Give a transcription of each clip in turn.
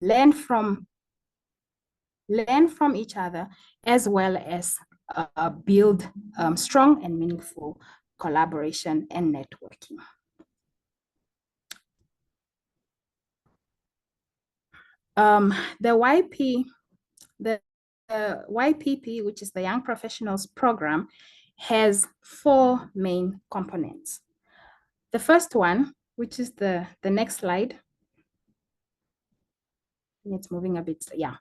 learn from each other, as well as build strong and meaningful collaboration and networking. The YPP, which is the Young Professionals Program, has 4 main components. The first one, which is the next slide. It's moving a bit, yeah.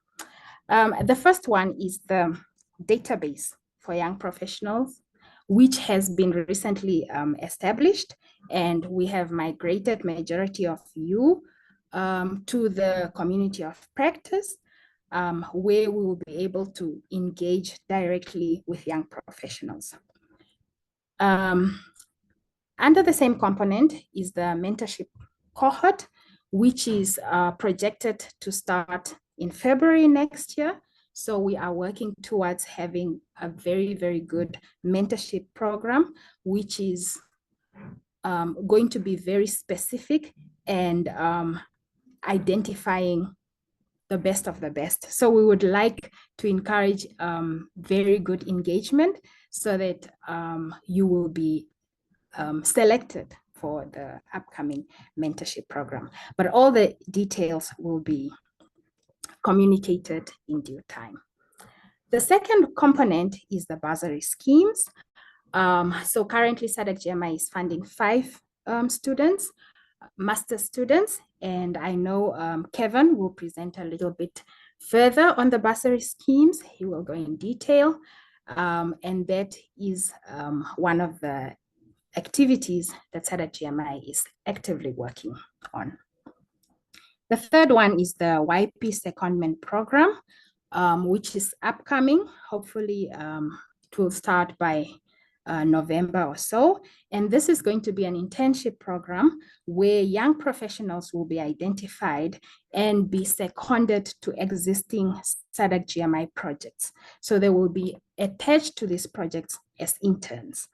The first one is the database for young professionals, which has been recently established, and we have migrated majority of you to the community of practice, where we will be able to engage directly with young professionals. Under the same component is the mentorship cohort, which is projected to start in February next year. So we are working towards having a very, very good mentorship program, which is going to be very specific and identifying the best of the best. So we would like to encourage very good engagement so that you will be selected for the upcoming mentorship program. But all the details will be communicated in due time. The second component is the bursary schemes. So currently SADC-GMI is funding 5 students, master students, and I know Kevin will present a little bit further on the bursary schemes. He will go in detail, and that is one of the activities that SADC-GMI is actively working on. The third one is the YP secondment program, which is upcoming. Hopefully it will start by November or so. And this is going to be an internship program where young professionals will be identified and be seconded to existing SADC-GMI projects. So they will be attached to these projects as interns.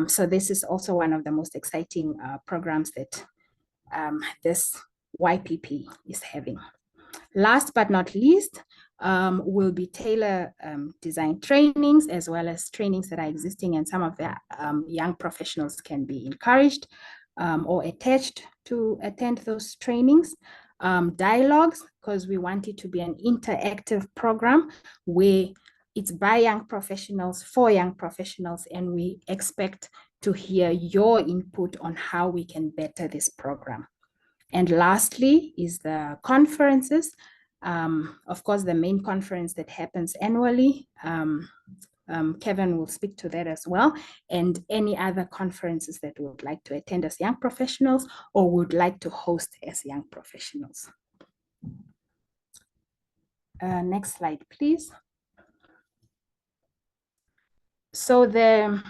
So this is also one of the most exciting programs that this YPP is having. Last but not least, will be tailor design trainings, as well as trainings that are existing, and some of the young professionals can be encouraged or attached to attend those trainings. Dialogues, because we want it to be an interactive program where it's by young professionals for young professionals, and we expect to hear your input on how we can better this program. And lastly is the conferences. Of course, the main conference that happens annually, Kevin will speak to that as well, and any other conferences that we would like to attend as young professionals or would like to host as young professionals. Next slide, please. So the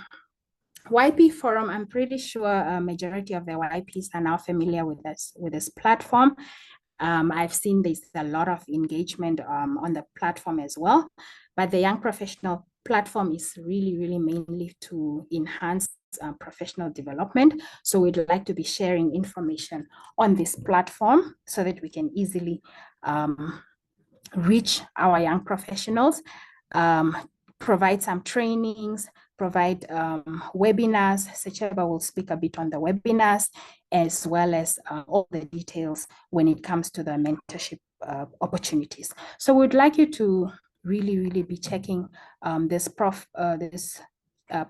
YP forum, I'm pretty sure a majority of the YPs are now familiar with this platform. I've seen there's a lot of engagement on the platform as well, but the young professional platform is really mainly to enhance professional development. So we'd like to be sharing information on this platform so that we can easily reach our young professionals, provide some trainings, provide webinars. Secheba will speak a bit on the webinars, as well as all the details when it comes to the mentorship opportunities. So we'd like you to really be checking this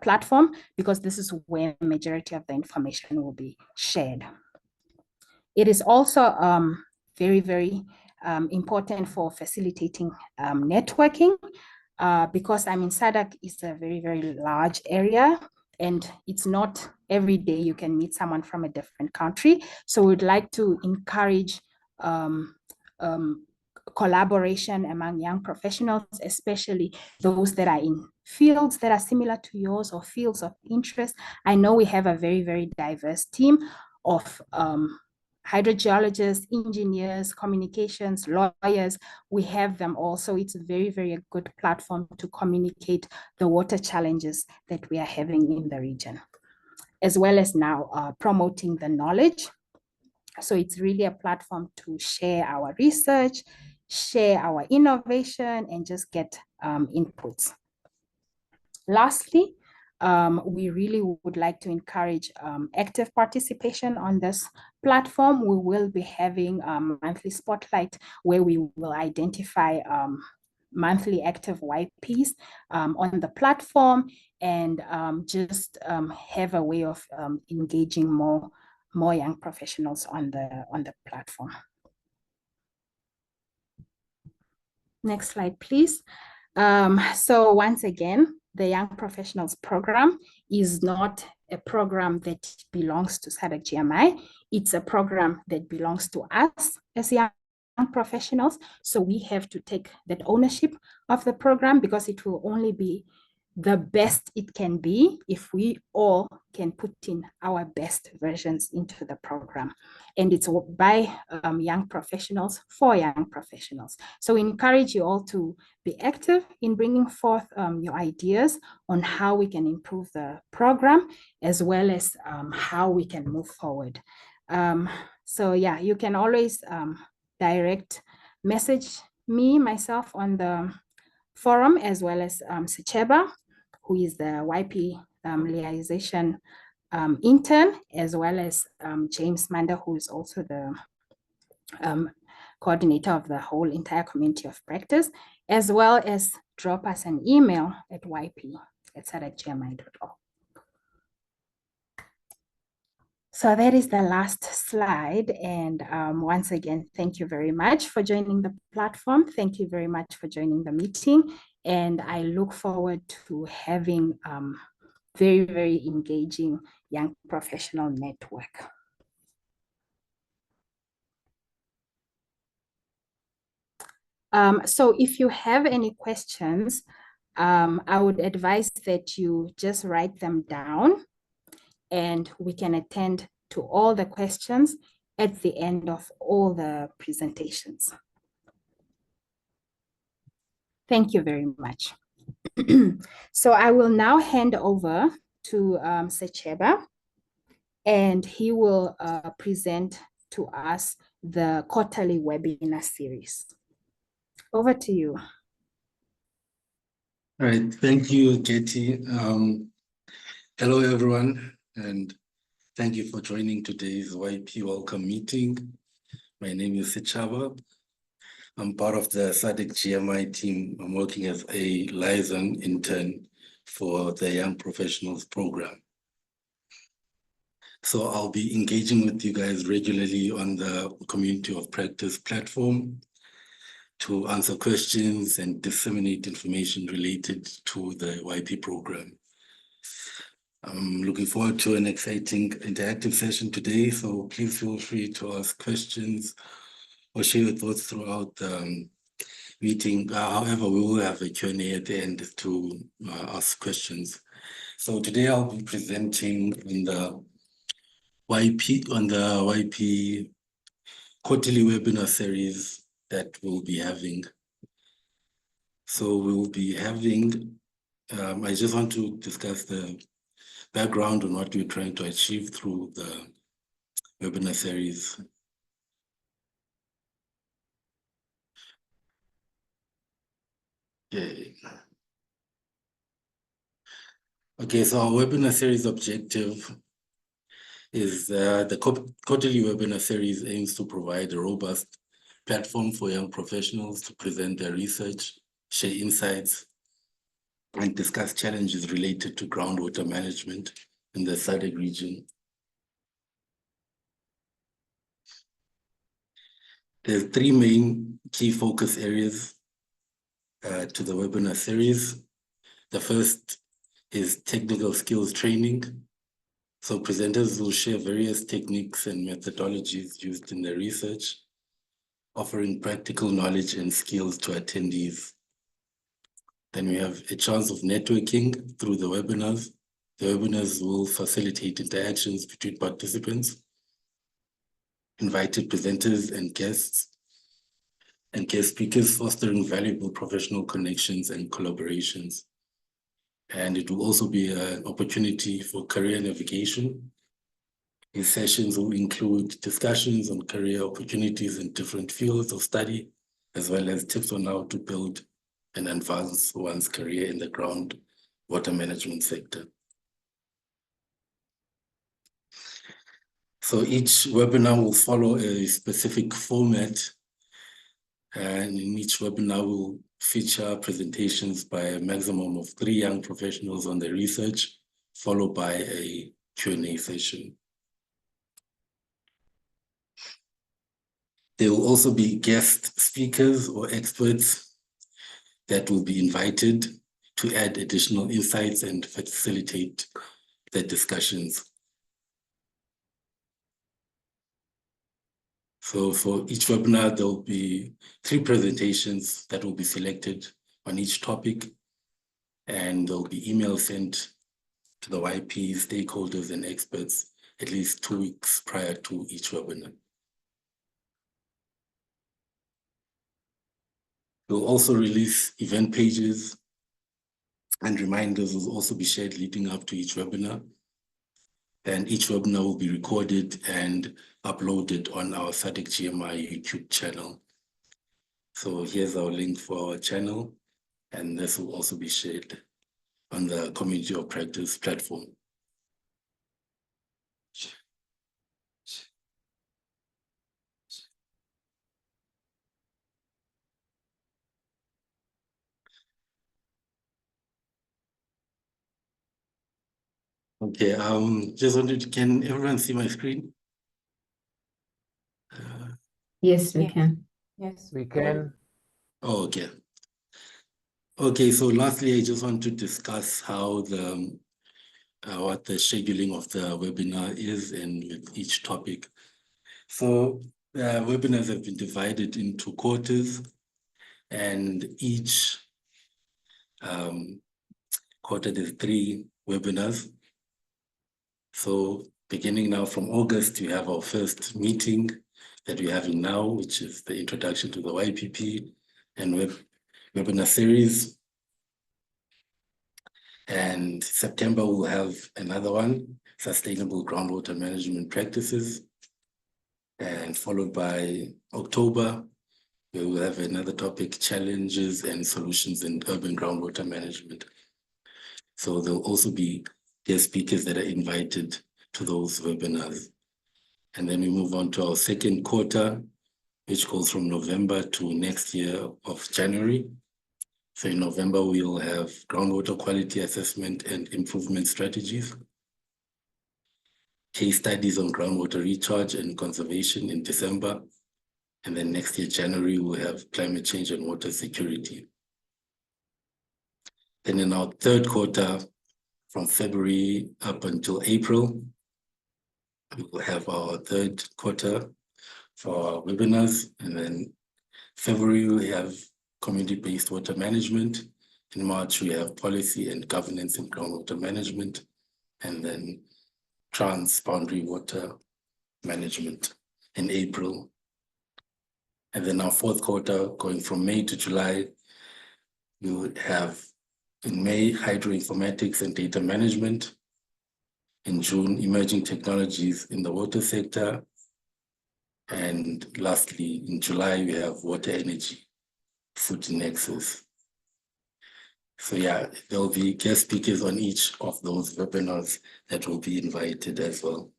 platform, because this is where the majority of the information will be shared. It is also very important for facilitating networking, because I mean, SADC is a very large area, and it's not every day you can meet someone from a different country. So we'd like to encourage collaboration among young professionals, especially those that are in fields that are similar to yours or fields of interest. I know we have a very diverse team of hydrogeologists, engineers, communications, lawyers. We have them all. So it's a very good platform to communicate the water challenges that we are having in the region, as well as now promoting the knowledge So it's really a platform to share our research, share our innovation, and just get inputs. Lastly, we really would like to encourage active participation on this platform. We will be having a monthly spotlight where we will identify monthly active YPs on the platform, and just have a way of engaging more young professionals on the platform. Next slide, please. So once again, the Young Professionals Program is not a program that belongs to SADC-GMI. It's a program that belongs to us as young professionals. So we have to take that ownership of the program, because it will only be the best it can be if we all can put in our best versions into the program. And it's by young professionals for young professionals. So we encourage you all to be active in bringing forth your ideas on how we can improve the program, as well as how we can move forward. So yeah, you can always direct message myself on the forum, as well as Secheba, who is the YP liaison intern, as well as James Manda, who is also the coordinator of the whole entire community of practice, as well as drop us an email at yp@sadc-gmi.org. So that is the last slide. And once again, thank you very much for joining the platform. Thank you very much for joining the meeting. And I look forward to having very, very engaging young professional network. So if you have any questions, I would advise that you just write them down, and we can attend to all the questions at the end of all the presentations. Thank you very much. So I will now hand over to Secheba, and he will present to us the quarterly webinar series. Over to you. All right, thank you, Jetty. Hello, everyone, and thank you for joining today's YP Welcome Meeting. My name is Sechaba. I'm part of the SADC-GMI team. I'm working as a liaison intern for the Young Professionals Program. So I'll be engaging with you guys regularly on the Community of Practice platform to answer questions and disseminate information related to the YP program. I'm looking forward to an exciting interactive session today, so please feel free to ask questions or share your thoughts throughout the meeting. However, we will have a Q&A at the end to ask questions. So today I'll be presenting on the YP quarterly webinar series that we'll be having. So we'll be having, I just want to discuss the background on what we're trying to achieve through the webinar series. Okay, so our webinar series objective is the quarterly webinar series aims to provide a robust platform for young professionals to present their research, share insights, and discuss challenges related to groundwater management in the SADC region. There's three main key focus areas to the webinar series. The first is technical skills training. So presenters will share various techniques and methodologies used in their research, offering practical knowledge and skills to attendees. Then we have a chance of networking through the webinars. The webinars will facilitate interactions between participants, invited presenters and guest speakers, fostering valuable professional connections and collaborations. And it will also be an opportunity for career navigation These sessions will include discussions on career opportunities in different fields of study, as well as tips on how to build and advance one's career in the groundwater management sector. So each webinar will follow a specific format, and in each webinar will feature presentations by a maximum of 3 young professionals on their research, followed by a Q&A session. There will also be guest speakers or experts that will be invited to add additional insights and facilitate the discussions. So for each webinar, there will be 3 presentations that will be selected on each topic, and there will be emails sent to the YP stakeholders and experts at least 2 weeks prior to each webinar. We'll also release event pages, and reminders will also be shared leading up to each webinar. And each webinar will be recorded and uploaded on our SADC-GMI YouTube channel. So here's our link for our channel, and this will also be shared on the Community of Practice platform. Okay, just wanted to, can everyone see my screen? Yes, we can. Yes, we can. Oh, okay. Okay, so lastly, I just want to discuss how what the scheduling of the webinar is and with each topic. So webinars have been divided into quarters, and each quarter there's 3 webinars. So beginning now from August, we have our first meeting that we're having now, which is the introduction to the YPP and webinar series. And September, we'll have another one, Sustainable Groundwater Management Practices. And followed by October, we will have another topic, Challenges and Solutions in Urban Groundwater Management. So there'll also be guest speakers that are invited to those webinars. And then we move on to our second quarter, which goes from November to next year of January. So in November, we'll have groundwater quality assessment and improvement strategies, case studies on groundwater recharge and conservation in December. And then next year, January, we'll have climate change and water security. Then in our third quarter, from February up until April, we will have our third quarter for our webinars. And then February, we have community-based water management. In March, we have policy and governance in groundwater management, and then trans-boundary water management in April. And then our fourth quarter, going from May to July, we would have in May, hydroinformatics and data management. In June, emerging technologies in the water sector. And lastly, in July, we have water energy, food nexus. So yeah, there will be guest speakers on each of those webinars that will be invited as well.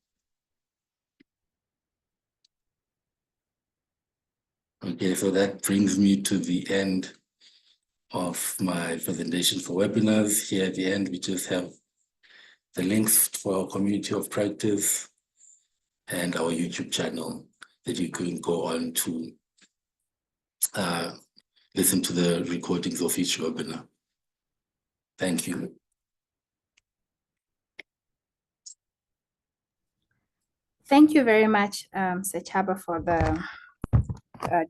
Okay, so that brings me to the end of my presentation for webinars. Here at the end, we just have the links for our community of practice and our YouTube channel that you can go on to listen to the recordings of each webinar. Thank you. Thank you very much, Sechaba, for the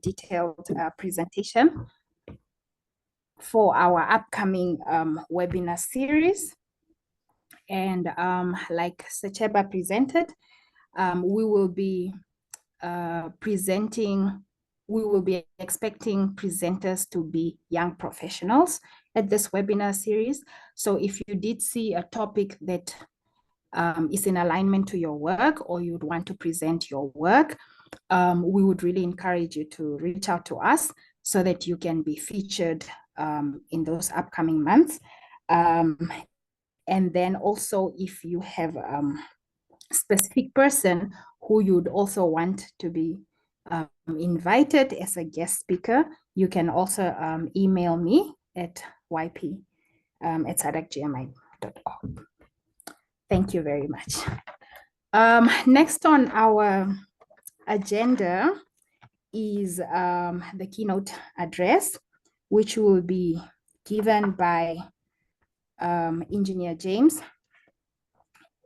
detailed presentation for our upcoming webinar series. And like Sechaba presented, we will be expecting presenters to be young professionals at this webinar series. So if you did see a topic that is in alignment to your work, or you'd want to present your work, we would really encourage you to reach out to us so that you can be featured in those upcoming months. And then also, if you have a specific person who you'd also want to be invited as a guest speaker, you can also email me at yp@sadc-gmi.org. Thank you very much. Next on our agenda is the keynote address, which will be given by Engineer James,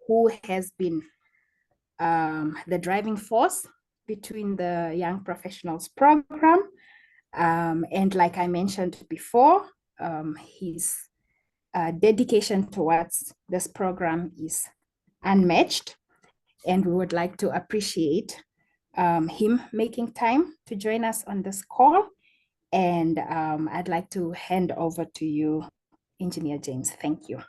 who has been the driving force between the Young Professionals Program. And like I mentioned before, his dedication towards this program is unmatched. And we would like to appreciate him making time to join us on this call. And I'd like to hand over to you, Engineer James. Thank you.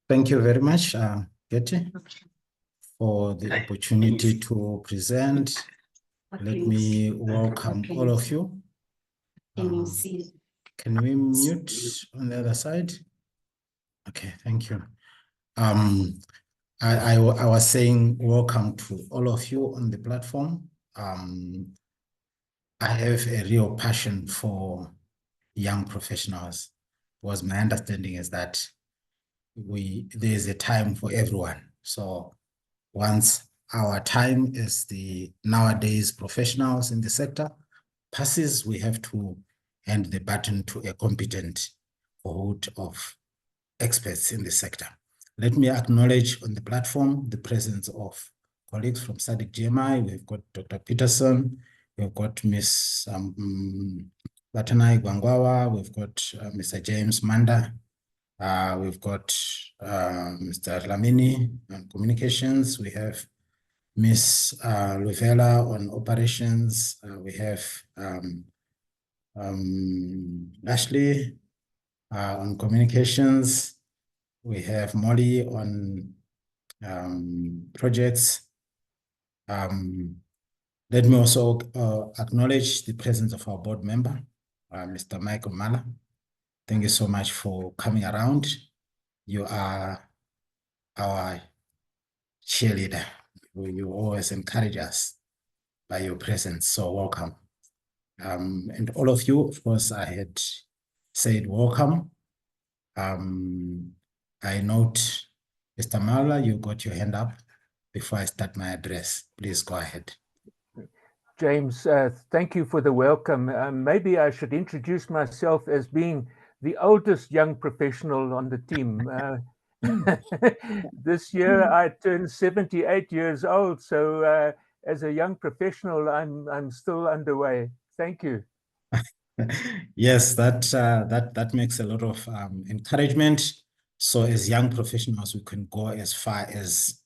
Thank you very much, Betty, for the opportunity to present. Let me welcome all of you. Can we mute on the other side? Okay, thank you. I was saying welcome to all of you on the platform. I have a real passion for young professionals, because my understanding is that there's a time for everyone. So once our time as the nowadays professionals in the sector passes, we have to hand the baton to a competent cohort of experts in the sector. Let me acknowledge on the platform the presence of colleagues from SADC-GMI. We've got Dr. Peterson, we've got Ms. Batanai Gwangwawa, we've got Mr. James Manda, we've got Mr. Lamini on communications, we have Ms. Luvela on operations, we have Ashley on communications, we have Molly on projects. Let me also acknowledge the presence of our board member, Mr. Michael Mala. Thank you so much for coming around. You are our cheerleader. You always encourage us by your presence, so welcome. And all of you, of course, I had said welcome. I note, Mr. Mala, you got your hand up before I start my address. Please go ahead. James, thank you for the welcome. Maybe I should introduce myself as being the oldest young professional on the team. This year I turned 78 years old, so as a young professional, I'm still underway. Thank you. Yes, that makes a lot of encouragement. So as young professionals, we can go as far as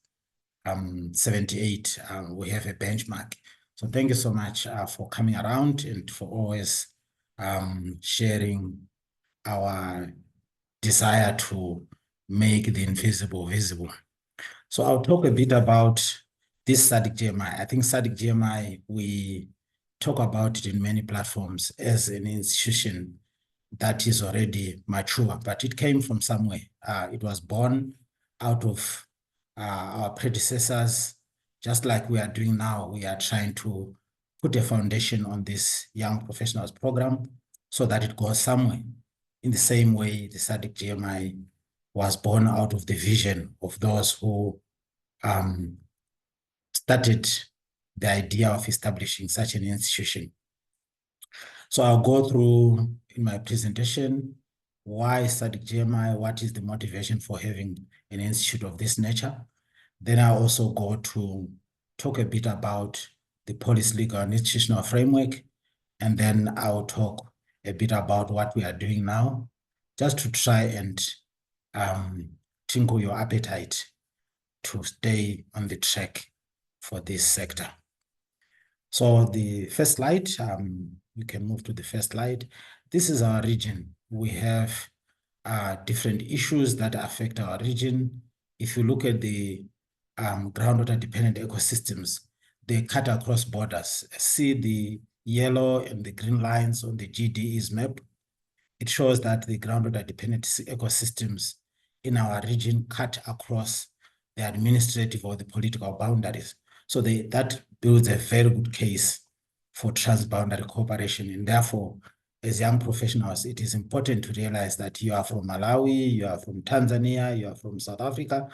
78. We have a benchmark. So thank you so much for coming around and for always sharing our desire to make the invisible visible. So I'll talk a bit about this SADC-GMI. I think SADC-GMI, we talk about it in many platforms as an institution that is already mature, but it came from somewhere. It was born out of our predecessors. Just like we are doing now, we are trying to put a foundation on this young professionals program so that it goes somewhere. In the same way, the SADC-GMI was born out of the vision of those who started the idea of establishing such an institution. So I'll go through in my presentation why SADC-GMI, what is the motivation for having an institute of this nature. Then I'll also go to talk a bit about the policy, legal, and institutional framework. And then I'll talk a bit about what we are doing now, just to try and tinkle your appetite to stay on the track for this sector. So the first slide, you can move to the first slide. This is our region. We have different issues that affect our region. If you look at the groundwater dependent ecosystems, they cut across borders. See the yellow and the green lines on the GDE's map. It shows that the groundwater dependent ecosystems in our region cut across the administrative or the political boundaries. So that builds a very good case for transboundary cooperation. And therefore, as young professionals, it is important to realize that you are from Malawi, you are from Tanzania, you are from South Africa.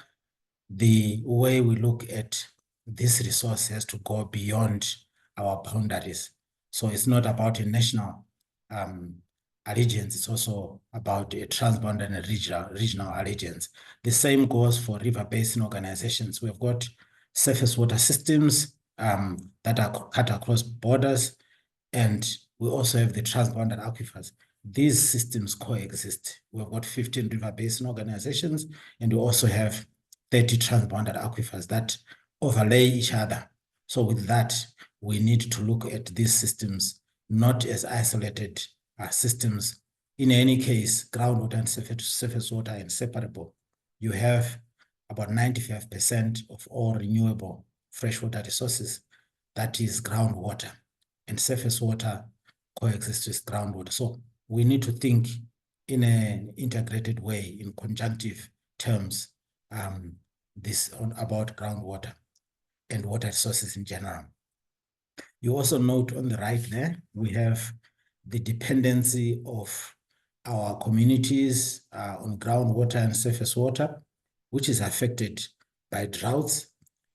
The way we look at this resource has to go beyond our boundaries. So it's not about a national allegiance, it's also about a transboundary and regional allegiance. The same goes for river basin organizations. We've got surface water systems that are cut across borders, and we also have the transboundary aquifers. These systems coexist. We've got 15 river basin organizations, and we also have 30 transboundary aquifers that overlay each other. So with that, we need to look at these systems not as isolated systems. In any case, groundwater and surface water are inseparable. You have about 95% of all renewable freshwater resources, that is groundwater, and surface water coexists with groundwater. So we need to think in an integrated way, in conjunctive terms, about groundwater and water resources in general. You also note on the right there, we have the dependency of our communities on groundwater and surface water, which is affected by droughts,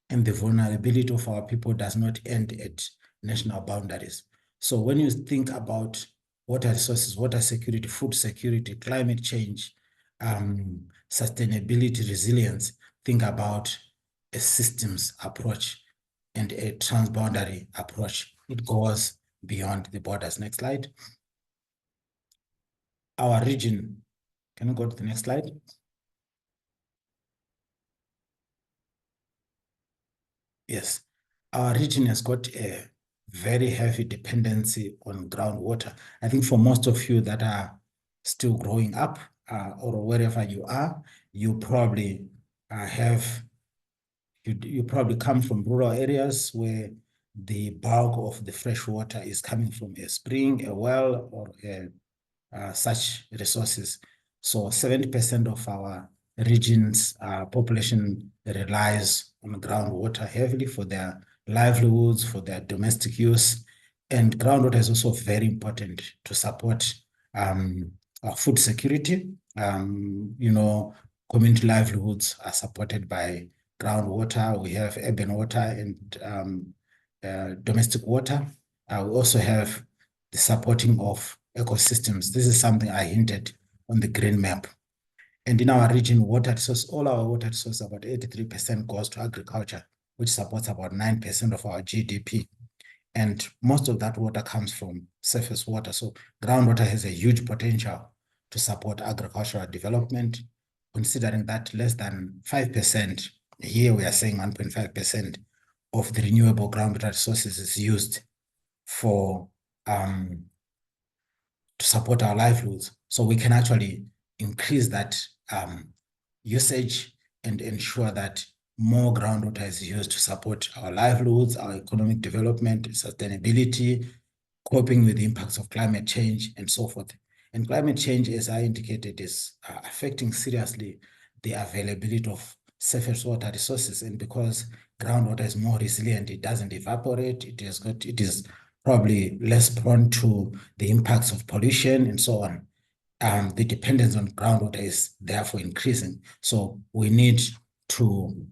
and the vulnerability of our people does not end at national boundaries. So when you think about water resources, water security, food security, climate change, sustainability, resilience, think about a systems approach and a transboundary approach. It goes beyond the borders. Next slide. Our region, can you go to the next slide? Yes, our region has got a very heavy dependency on groundwater. I think for most of you that are still growing up or wherever you are, you probably you probably come from rural areas where the bulk of the fresh water is coming from a spring, a well, or such resources. So 70% of our region's population relies on groundwater heavily for their livelihoods, for their domestic use. And groundwater is also very important to support our food security. You know, community livelihoods are supported by groundwater. We have urban water and domestic water. We also have the supporting of ecosystems. This is something I hinted on the green map. And in our region, water resource, all our water resources, about 83% goes to agriculture, which supports about 9% of our GDP. And most of that water comes from surface water. So groundwater has a huge potential to support agricultural development, considering that less than 5%, here we are saying 1.5% of the renewable groundwater resources is used for to support our livelihoods. So we can actually increase that usage and ensure that more groundwater is used to support our livelihoods, our economic development, sustainability, coping with the impacts of climate change, and so forth. And climate change, as I indicated, is affecting seriously the availability of surface water resources. And because groundwater is more resilient, it doesn't evaporate, it is probably less prone to the impacts of pollution and so on. The dependence on groundwater is therefore increasing. So we need to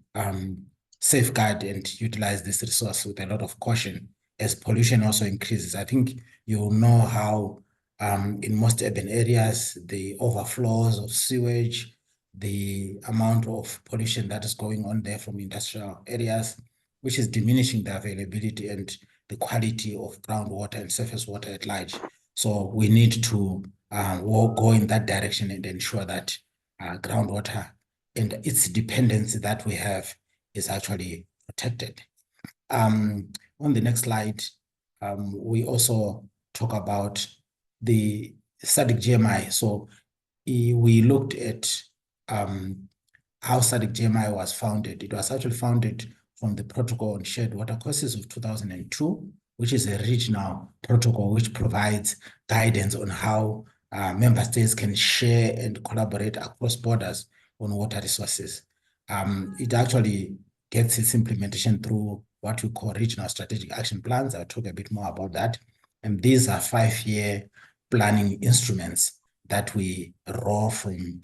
safeguard and utilize this resource with a lot of caution as pollution also increases. I think you know how in most urban areas, the overflows of sewage, the amount of pollution that is going on there from industrial areas, which is diminishing the availability and the quality of groundwater and surface water at large. So we need to go in that direction and ensure that groundwater and its dependency that we have is actually protected. On the next slide, we also talk about the SADC-GMI. So we looked at how SADC-GMI was founded. It was actually founded from the Protocol on Shared Water Courses of 2002, which is a regional protocol which provides guidance on how member states can share and collaborate across borders on water resources. It actually gets its implementation through what we call regional strategic action plans. I'll talk a bit more about that. And these are 5-year planning instruments that we roll from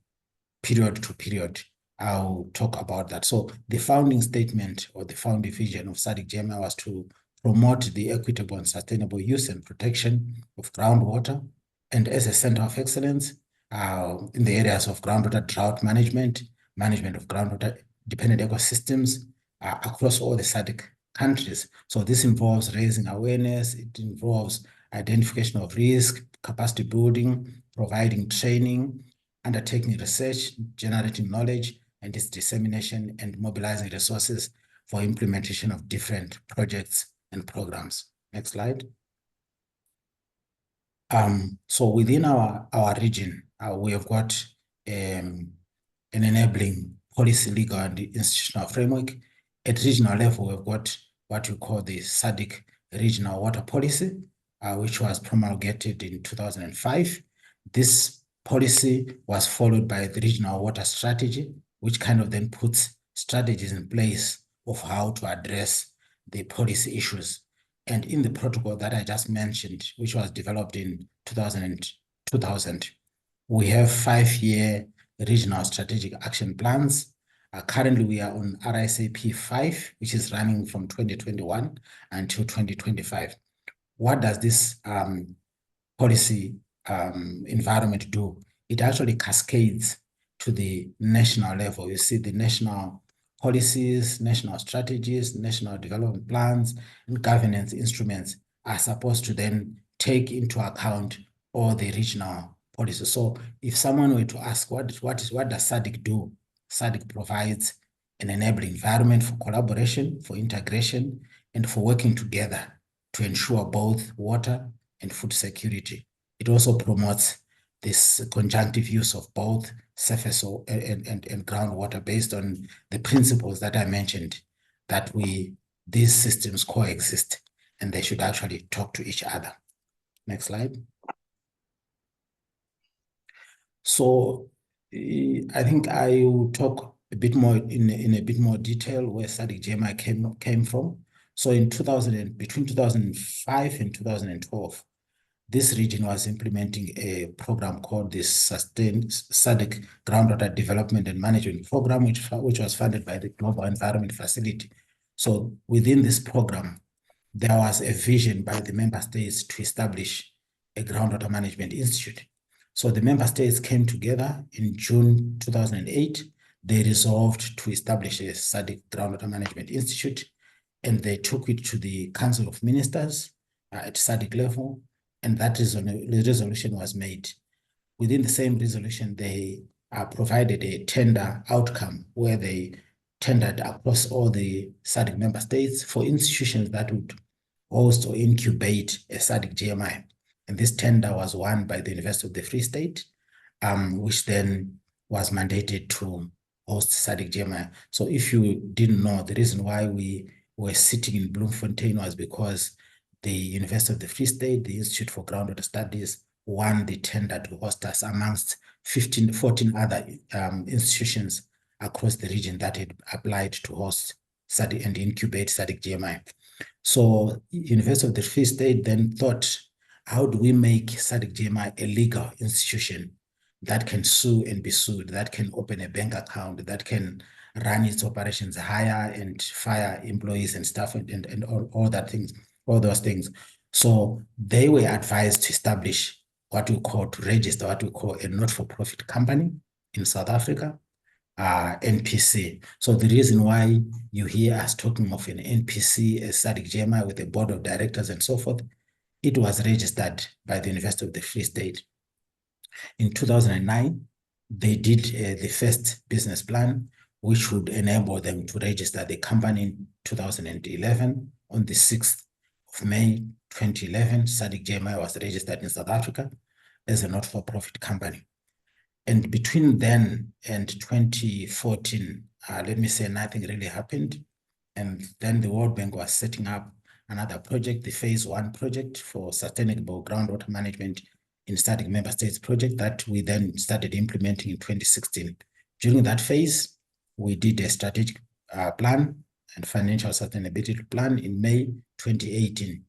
period to period. I'll talk about that. So the founding statement or the founding vision of SADC-GMI was to promote the equitable and sustainable use and protection of groundwater, and as a center of excellence in the areas of groundwater drought management, management of groundwater dependent ecosystems across all the SADC countries. So this involves raising awareness, it involves identification of risk, capacity building, providing training, undertaking research, generating knowledge, and its dissemination, and mobilizing resources for implementation of different projects and programs. Next slide. So within our region, we have got an enabling policy, legal, and institutional framework. At regional level, we've got what we call the SADC Regional Water Policy, which was promulgated in 2005. This policy was followed by the Regional Water Strategy, which kind of then puts strategies in place of how to address the policy issues. And in the protocol that I just mentioned, which was developed in 2000, we have 5-year regional strategic action plans. Currently, we are on RISAP 5, which is running from 2021 until 2025. What does this policy environment do? It actually cascades to the national level. You see the national policies, national strategies, national development plans, and governance instruments are supposed to then take into account all the regional policies. So if someone were to ask, what does SADC do? SADC provides an enabling environment for collaboration, for integration, and for working together to ensure both water and food security. It also promotes this conjunctive use of both surface and groundwater based on the principles that I mentioned, that these systems coexist and they should actually talk to each other. Next slide. So I think I will talk a bit more in a bit more detail where SADC-GMI came from. So in between 2005 and 2012, this region was implementing a program called the Sustained SADC Groundwater Development and Management Program, which was funded by the Global Environment Facility. So within this program, there was a vision by the member states to establish a groundwater management institute. So the member states came together in June 2008. They resolved to establish a SADC Groundwater Management Institute, and they took it to the Council of Ministers at SADC level, and that resolution was made. Within the same resolution, they provided a tender outcome where they tendered across all the SADC member states for institutions that would host or incubate a SADC-GMI. And this tender was won by the University of the Free State, which then was mandated to host SADC-GMI. So if you didn't know, the reason why we were sitting in Bloemfontein was because the University of the Free State, the Institute for Groundwater Studies, won the tender to host us amongst 14 other institutions across the region that had applied to host SADC and incubate SADC-GMI. So University of the Free State then thought, how do we make SADC-GMI a legal institution that can sue and be sued, that can open a bank account, that can run its operations, hire and fire employees and staff and all those things. So they were advised to establish to register what we call a not-for-profit company in South Africa, NPC. So the reason why you hear us talking of an NPC as SADC-GMI with a board of directors and so forth, it was registered by the University of the Free State. In 2009, they did the first business plan, which would enable them to register the company in 2011. On the 6th of May 2011, SADC-GMI was registered in South Africa as a not-for-profit company. And between then and 2014, let me say nothing really happened. And then the World Bank was setting up another project, the phase 1 project for sustainable groundwater management in SADC member states project that we then started implementing in 2016. During that phase, we did a strategic plan and financial sustainability plan in May 2018,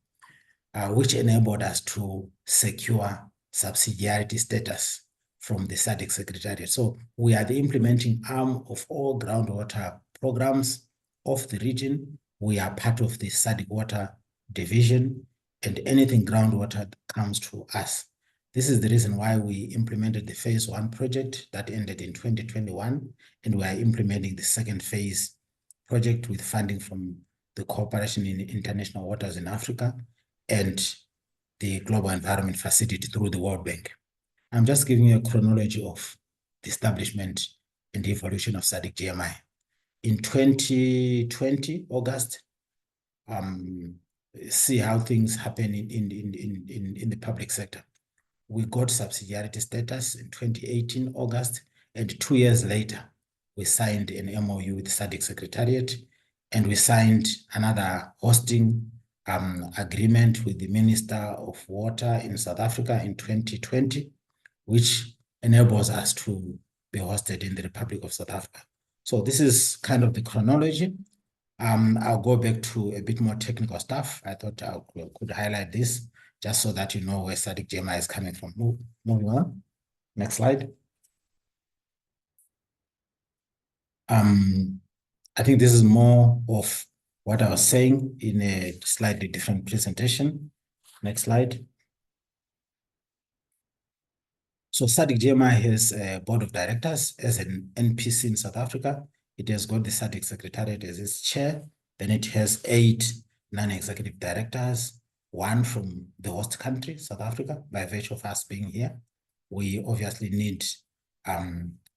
which enabled us to secure subsidiarity status from the SADC Secretariat. So we are the implementing arm of all groundwater programs of the region. We are part of the SADC Water Division, and anything groundwater comes to us. This is the reason why we implemented the phase 1 project that ended in 2021, and we are implementing the second phase project with funding from the Cooperation in International Waters in Africa and the Global Environment Facility through the World Bank. I'm just giving you a chronology of the establishment and the evolution of SADC-GMI. In 2020, August, see how things happen in the public sector. We got subsidiarity status in 2018, August, and 2 years later, we signed an MOU with the SADC Secretariat, and we signed another hosting agreement with the Minister of Water in South Africa in 2020, which enables us to be hosted in the Republic of South Africa. So this is kind of the chronology. I'll go back to a bit more technical stuff. I thought I could highlight this just so that you know where SADC-GMI is coming from. Moving on. Next slide. I think this is more of what I was saying in a slightly different presentation. Next slide. So SADC-GMI has a board of directors as an NPC in South Africa. It has got the SADC Secretariat as its chair. Then it has 8 non-executive directors, 1 from the host country, South Africa, by virtue of us being here. We obviously need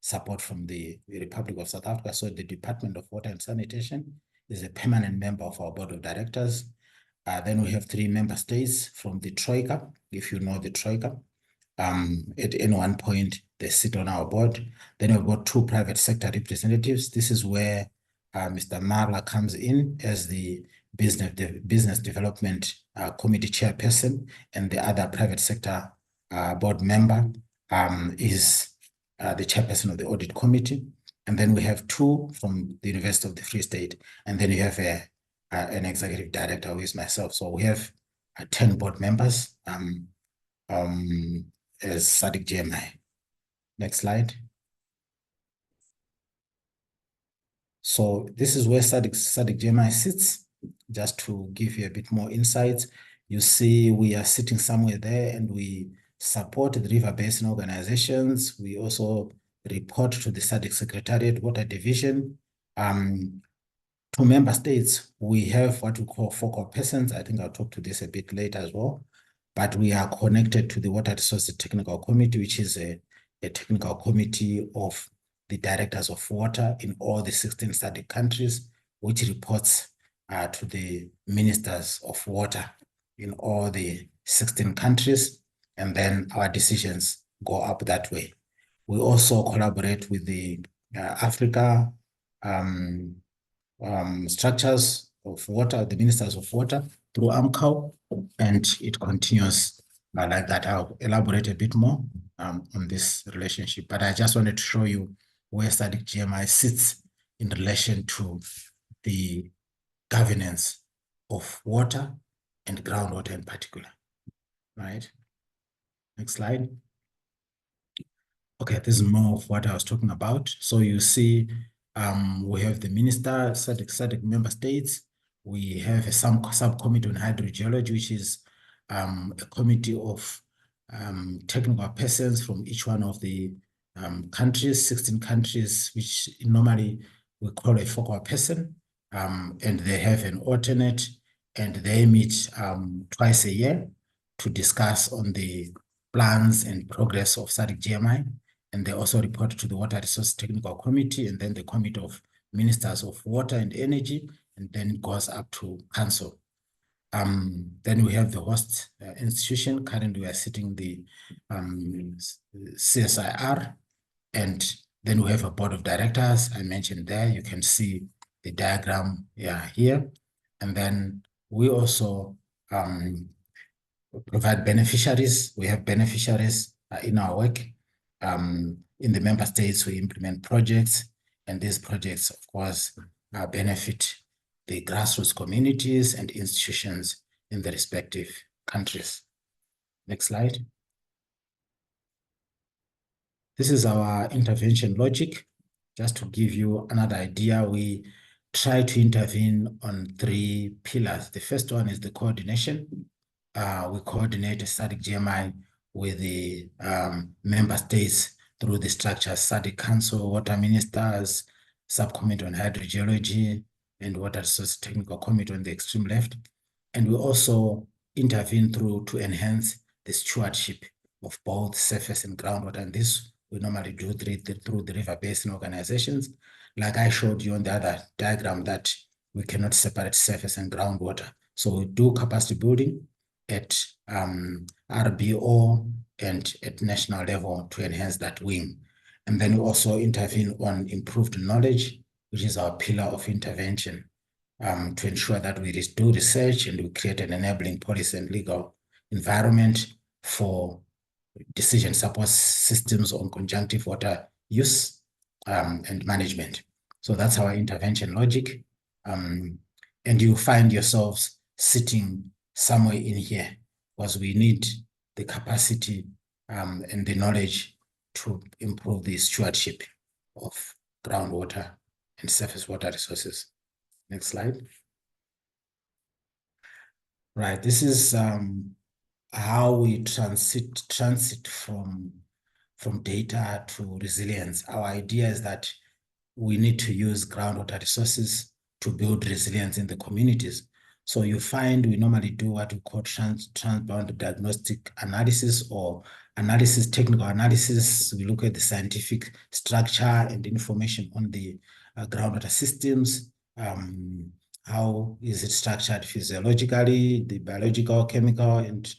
support from the Republic of South Africa. So the Department of Water and Sanitation is a permanent member of our board of directors. Then we have 3 member states from the Troika, if you know the Troika. At any one point, they sit on our board. Then we've got 2 private sector representatives. This is where Mr. Marla comes in as the business development committee chairperson, and the other private sector board member is the chairperson of the audit committee. And then we have 2 from the University of the Free State, and then you have an executive director who is myself. So we have 10 board members as SADC-GMI. Next slide. So this is where SADC-GMI sits. Just to give you a bit more insights, you see we are sitting somewhere there, and we support the river basin organizations. We also report to the SADC Secretariat Water Division. To member states, we have what we call focal persons. I think I'll talk to this a bit later as well. But we are connected to the Water Resources Technical Committee, which is a technical committee of the directors of water in all the 16 SADC countries, which reports to the ministers of water in all the 16 countries. And then our decisions go up that way. We also collaborate with the Africa structures of water, the ministers of water, through AMCO, and it continues like that. I'll elaborate a bit more on this relationship, but I just wanted to show you where SADC-GMI sits in relation to the governance of water and groundwater in particular, right? Next slide. Okay, this is more of what I was talking about. So you see, we have the minister, SADC member states. We have a subcommittee on hydrogeology, which is a committee of technical persons from each one of the countries, 16 countries, which normally we call a focal person. And they have an alternate, and they meet twice a year to discuss on the plans and progress of SADC-GMI. And they also report to the Water Resource Technical Committee, and then the Committee of Ministers of Water and Energy, and then it goes up to Council. Then we have the host institution. Currently, we are sitting the CSIR, And then we have a board of directors. I mentioned there, you can see the diagram here. And then we also provide beneficiaries. We have beneficiaries in our work. In the member states, we implement projects, and these projects, of course, benefit the grassroots communities and institutions in the respective countries. Next slide. This is our intervention logic. Just to give you another idea, we try to intervene on 3 pillars. The first one is the coordination. We coordinate SADC-GMI with the member states through the structures, SADC Council, Water Ministers, Subcommittee on Hydrogeology, and Water Resource Technical Committee on the extreme left. And we also intervene to enhance the stewardship of both surface and groundwater. And this we normally do through the river basin organizations. Like I showed you on the other diagram, that we cannot separate surface and groundwater. So we do capacity building at RBO and at national level to enhance that wing. And then we also intervene on improved knowledge, which is our pillar of intervention, to ensure that we do research and we create an enabling policy and legal environment for decision support systems on conjunctive water use and management. So that's our intervention logic. And you find yourselves sitting somewhere in here, because we need the capacity and the knowledge to improve the stewardship of groundwater and surface water resources. Next slide. Right, this is how we transit from data to resilience. Our idea is that we need to use groundwater resources to build resilience in the communities. So you find we normally do what we call transboundary diagnostic analysis, or analysis, technical analysis. We look at the scientific structure and information on the groundwater systems. How is it structured physiologically, the biological, chemical, and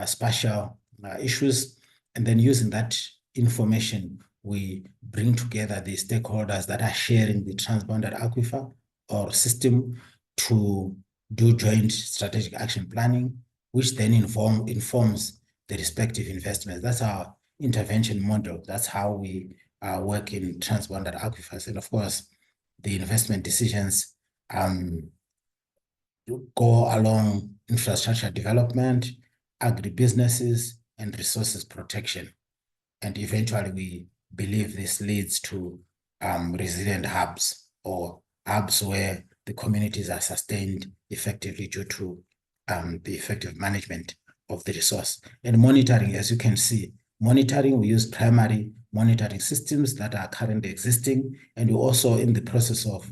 spatial issues. And then using that information, we bring together the stakeholders that are sharing the transboundary aquifer or system to do joint strategic action planning, which then informs the respective investments. That's our intervention model. That's how we work in transboundary aquifers. And of course, the investment decisions go along infrastructure development, agribusinesses, and resources protection. And eventually, we believe this leads to resilient hubs, or hubs where the communities are sustained effectively due to the effective management of the resource. And monitoring, as you can see, monitoring, we use primary monitoring systems that are currently existing, and we're also in the process of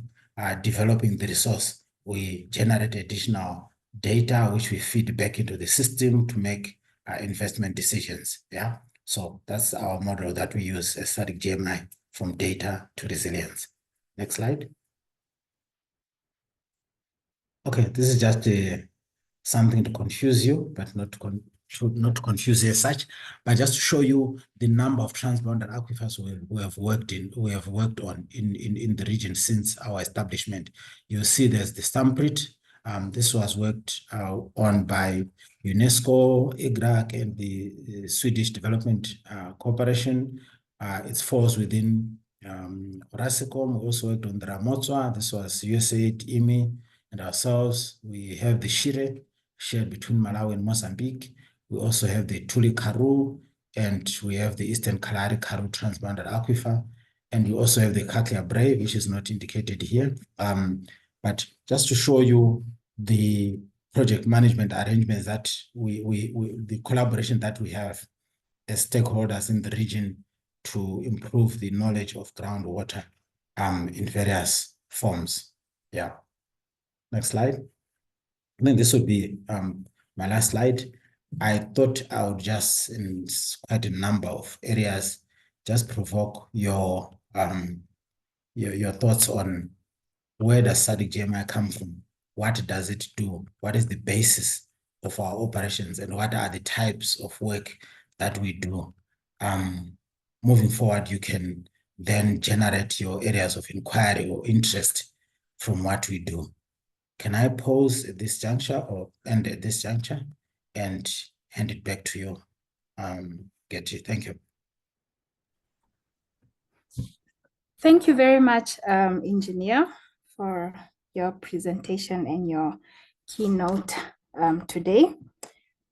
developing the resource. We generate additional data which we feed back into the system to make investment decisions. Yeah, so that's our model that we use as SADC-GMI, from data to resilience. Next slide. Okay, this is just something to confuse you, but should not confuse you as such, but just to show you the number of transboundary aquifers we have worked on in the region since our establishment. You see there's the Stamprit. This was worked on by UNESCO, IGRAC, and the Swedish Development Corporation. It falls within Orasicom. We also worked on the Ramotswa. This was USAID, IMI, and ourselves. We have the Shire, shared between Malawi and Mozambique. We also have the Tuli Karoo, and we have the Eastern Kalahari Karoo transboundary aquifer. And we also have the Kaklia Brae, which is not indicated here. But just to show you the project management arrangements that the collaboration that we have as stakeholders in the region to improve the knowledge of groundwater in various forms. Yeah. Next slide. Then this would be my last slide. I thought I would just, in quite a number of areas, just provoke your thoughts on where does SADC-GMI come from? What does it do? What is the basis of our operations, and what are the types of work that we do? moving forward, you can then generate your areas of inquiry or interest from what we do. Can I pause at this juncture or end at this juncture and hand it back to you, Getty? Thank you. Thank you very much, Engineer, for your presentation and your keynote today.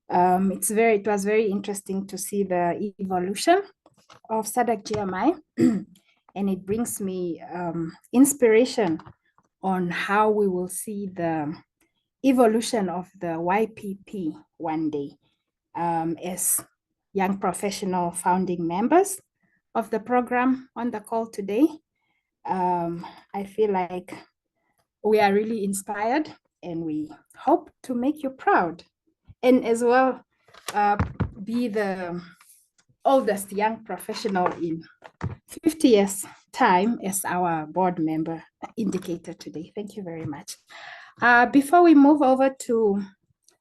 It was very interesting to see the evolution of SADC-GMI, and it brings me inspiration on how we will see the evolution of the YPP one day as young professional founding members of the program on the call today. I feel like we are really inspired and we hope to make you proud and as well be the oldest young professional in 50 years time as our board member indicated today. Thank you very much. Before we move over to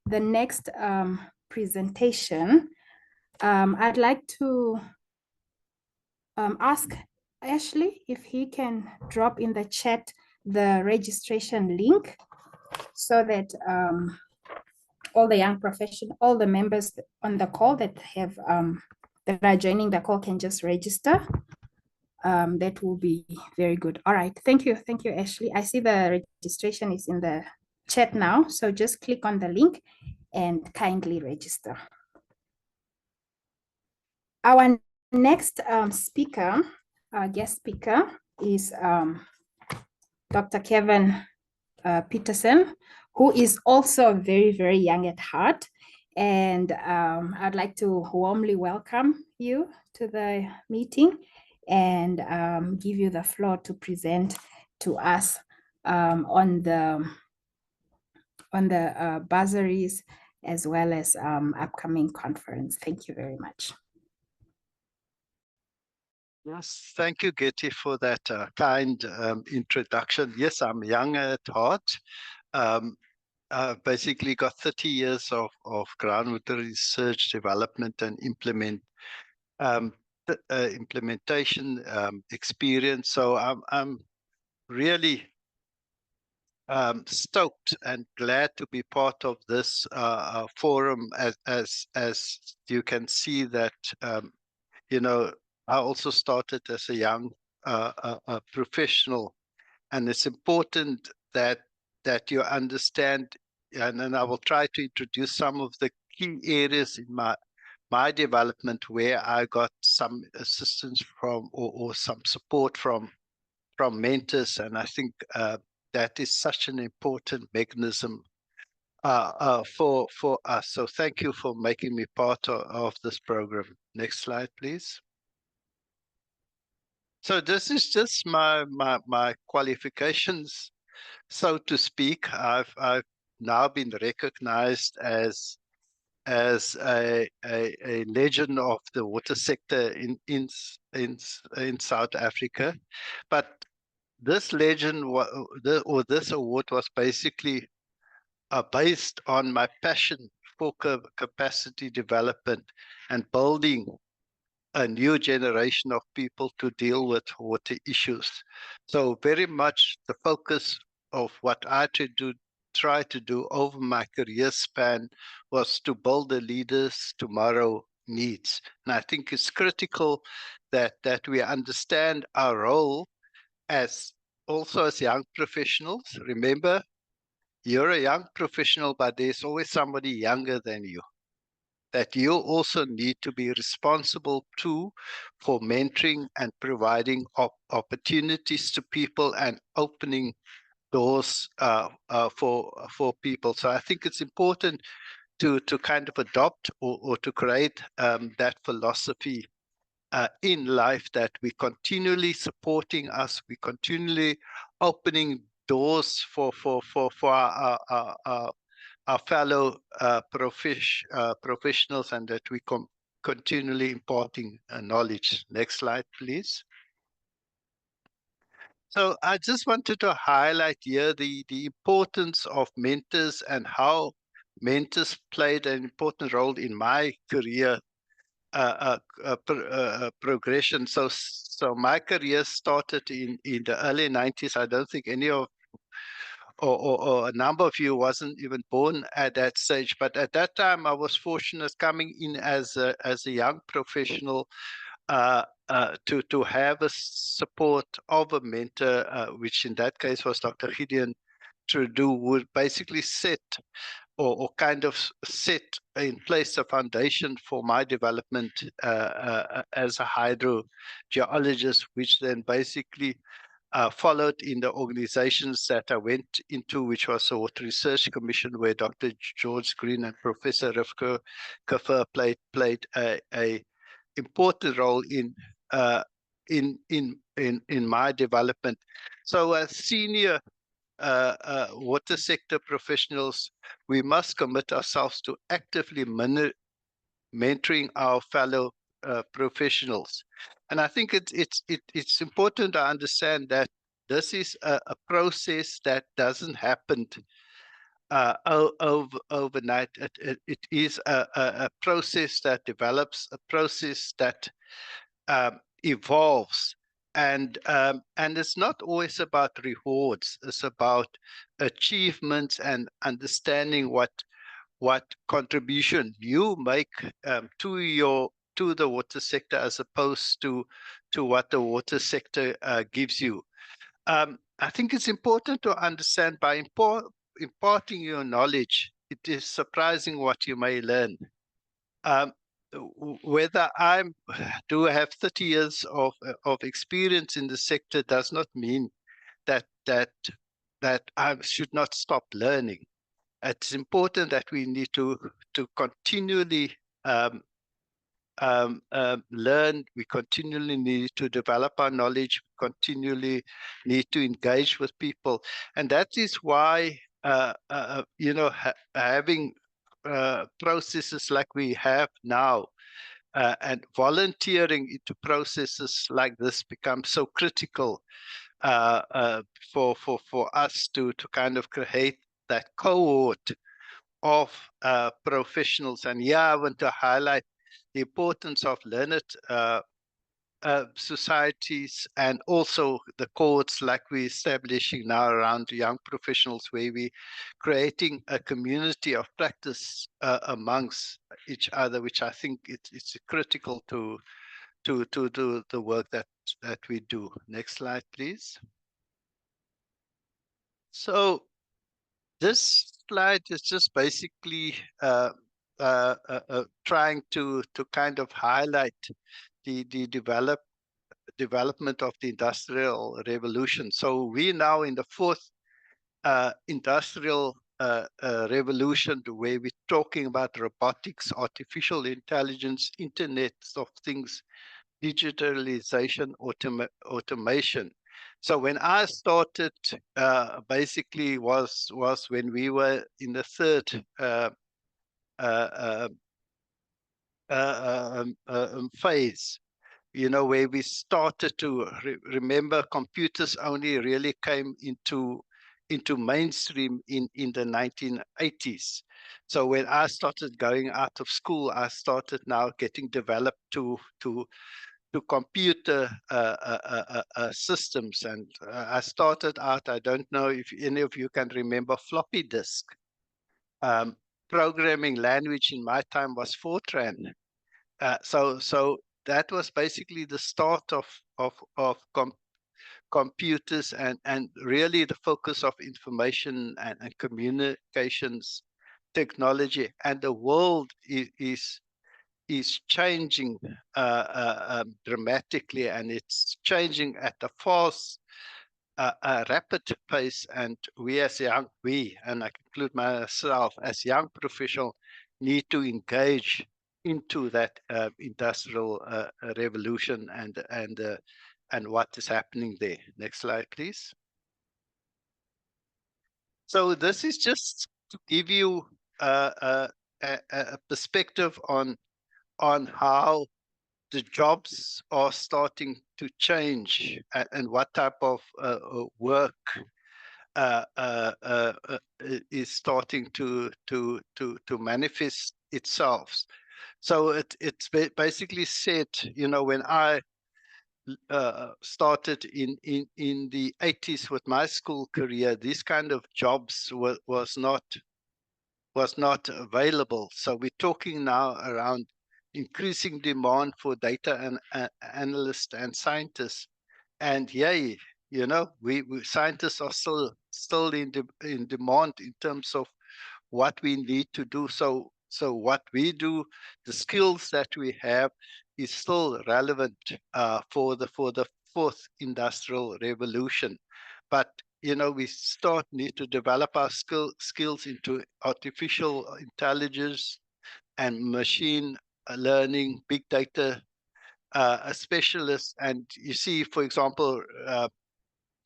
the next presentation, I'd like to ask Ashley if he can drop in the chat the registration link so that all the members on the call that have that are joining the call can just register. That will be very good. All right, thank you, Ashley. I see the registration is in the chat now, so just click on the link and kindly register. Our next speaker, our guest speaker, is Dr. Kevin Peterson, who is also very, very young at heart. And I'd like to warmly welcome you to the meeting and give you the floor to present to us on the bursaries as well as upcoming conference. Thank you very much. Yes, thank you, Getty, for that kind introduction. Yes, I'm young at heart. I've basically got 30 years of groundwater research, development, and implementation experience. So I'm really stoked and glad to be part of this forum. As you can see that you know, I also started as a young professional, and it's important that you understand, and then I will try to introduce some of the key areas in my development where I got some assistance from or some support from mentors, and I think that is such an important mechanism for us. So thank you for making me part of this program. Next slide, please. So this is just my qualifications, so to speak. I've now been recognized as a legend of the water sector in South Africa, but this legend or this award was basically based on my passion for capacity development and building a new generation of people to deal with water issues. So very much the focus of what I try to do over my career span was to build the leaders tomorrow needs. And I think it's critical that we understand our role as young professionals. Remember, you're a young professional, but there's always somebody younger than you that you also need to be responsible to for mentoring and providing opportunities to people and opening doors for people. So I think it's important to kind of adopt or to create that philosophy in life, that we continually supporting us, we continually opening doors for our fellow professionals, and that we continually imparting knowledge. Next slide, please. So I just wanted to highlight here the importance of mentors and how mentors played an important role in my career progression. So my career started in the early 90s. I don't think any of or a number of you wasn't even born at that stage. But at that time, I was fortunate coming in as a young professional to have a support of a mentor, which in that case was Dr. Gideon Trudeau, would basically set or kind of set in place a foundation for my development as a hydrogeologist, which then basically followed in the organizations that I went into, which was the Water Research Commission, where Dr. George Green and Professor Rivka Kaffer played a important role in my development. So as senior water sector professionals, we must commit ourselves to actively mentoring our fellow professionals. And I think it's important to understand that this is a process that doesn't happen overnight. It is a process that develops, a process that evolves, and it's not always about rewards. It's about achievements and understanding what contribution you make to the water sector, as opposed to what the water sector gives you. I think it's important to understand by imparting your knowledge, it is surprising what you may learn. Whether I do have 30 years of experience in the sector does not mean that I should not stop learning. It's important that we need to continually learn. We continually need to develop our knowledge. We continually need to engage with people, and that is why having processes like we have now and volunteering into processes like this becomes so critical for us to kind of create that cohort of professionals. And here I want to highlight the importance of learned societies, and also the cohorts like we're establishing now around young professionals, where we're creating a community of practice amongst each other, which I think it's critical to do the work that we do. Next slide, please. So this slide is just basically trying to kind of highlight the development of the Industrial Revolution. So we're now in the fourth Industrial Revolution, where we're talking about robotics, artificial intelligence, Internet of Things, digitalization, automation. So when I started, basically was when we were in the third phase, where we started to remember computers only really came into mainstream in the 1980s. So when I started going out of school, I started now getting developed to computer systems. And I started out, I don't know if any of you can remember floppy disk. Programming language in my time was Fortran. So that was basically the start of computers and really the focus of information and communications technology. And the world is changing dramatically, and it's changing at a fast, rapid pace. And we, and I include myself as young professional, need to engage into that industrial revolution and what is happening there. Next slide, please. So this is just to give you a perspective on how the jobs are starting to change and what type of work is starting to manifest itself. So it's basically said, you know, when I started in the 80s with my school career, these kind of jobs was not available. So we're talking now around increasing demand for data and analysts and scientists. And yay, you know, we scientists are still in demand in terms of what we need to do. So what we do, the skills that we have, is still relevant for the fourth industrial revolution. But you know, we need to develop our skills into artificial intelligence and machine learning, big data, a specialist. And you see, for example,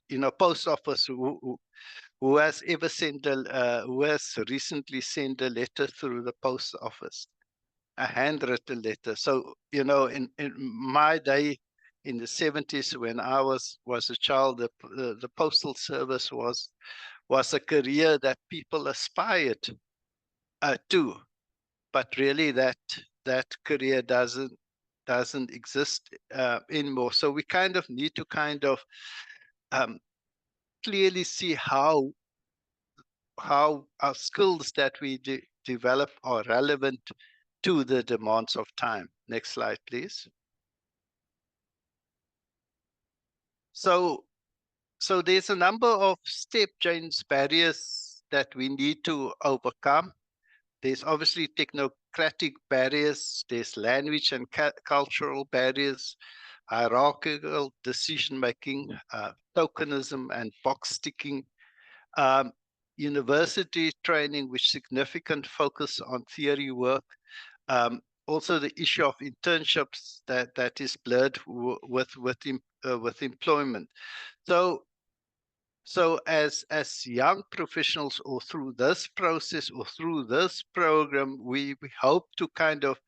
you know, post office who has ever sent who has recently sent a letter through the post office, a handwritten letter. So you know, in my day, in the 70s, when I was a child, the postal service was a career that people aspired to, but really that career doesn't exist anymore. So we kind of need to kind of clearly see how our skills that we develop are relevant to the demands of time. Next slide, please. So there's a number of step change barriers that we need to overcome. There's obviously technocratic barriers, there's language and cultural barriers, hierarchical decision-making, tokenism and box ticking, university training with significant focus on theory work, also the issue of internships that is blurred with employment. So as young professionals, or through this process or through this program, we hope to kind of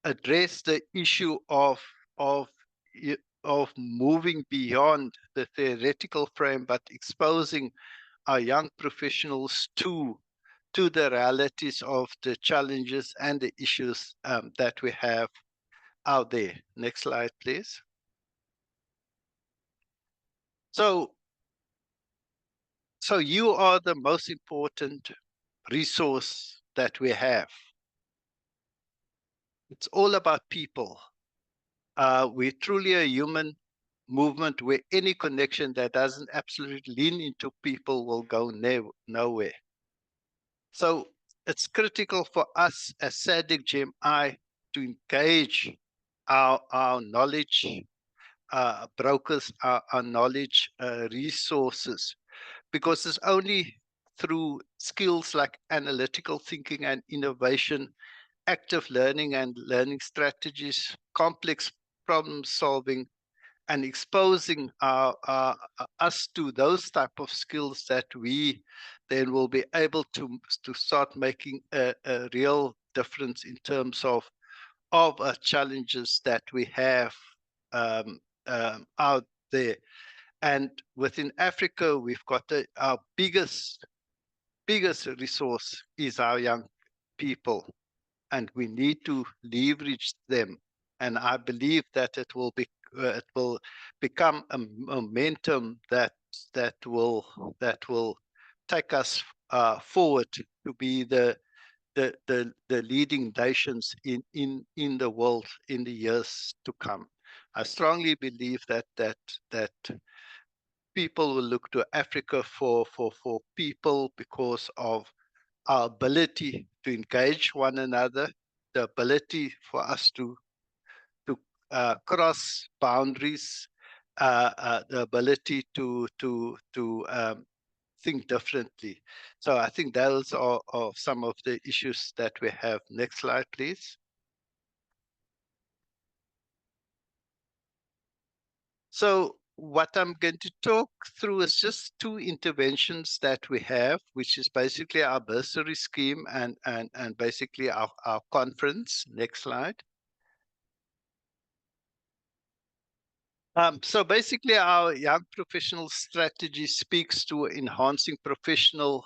address the issue of moving beyond the theoretical frame, but exposing our young professionals to the realities of the challenges and the issues that we have out there. Next slide, please. So you are the most important resource that we have. It's all about people. We're truly a human movement where any connection that doesn't absolutely lean into people will go nowhere. So it's critical for us as SADC-GMI to engage our knowledge brokers, our knowledge resources, because it's only through skills like analytical thinking and innovation, active learning and learning strategies, complex problem solving, and exposing us to those type of skills that we then will be able to start making a real difference in terms of challenges that we have out there. And within Africa, we've got our biggest resource is our young people, and we need to leverage them. And I believe that it will become a momentum that will take us forward to be the leading nations in the world in the years to come. I strongly believe that people will look to Africa for people because of our ability to engage one another, the ability for us to cross boundaries, the ability to think differently. So I think those are some of the issues that we have. Next slide, please. So what I'm going to talk through is just two interventions that we have, which is basically our bursary scheme and basically our conference. Next slide. So basically, our young professional strategy speaks to enhancing professional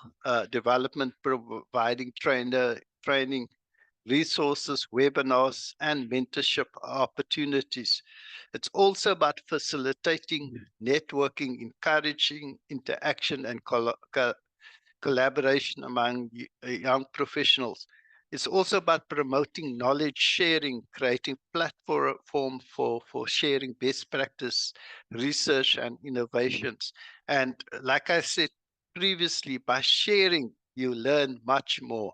development, providing training, resources, webinars, and mentorship opportunities. It's also about facilitating networking, encouraging interaction and collaboration among young professionals. It's also about promoting knowledge sharing, creating platform for sharing best practice, research, and innovations. And like I said previously, by sharing, you learn much more.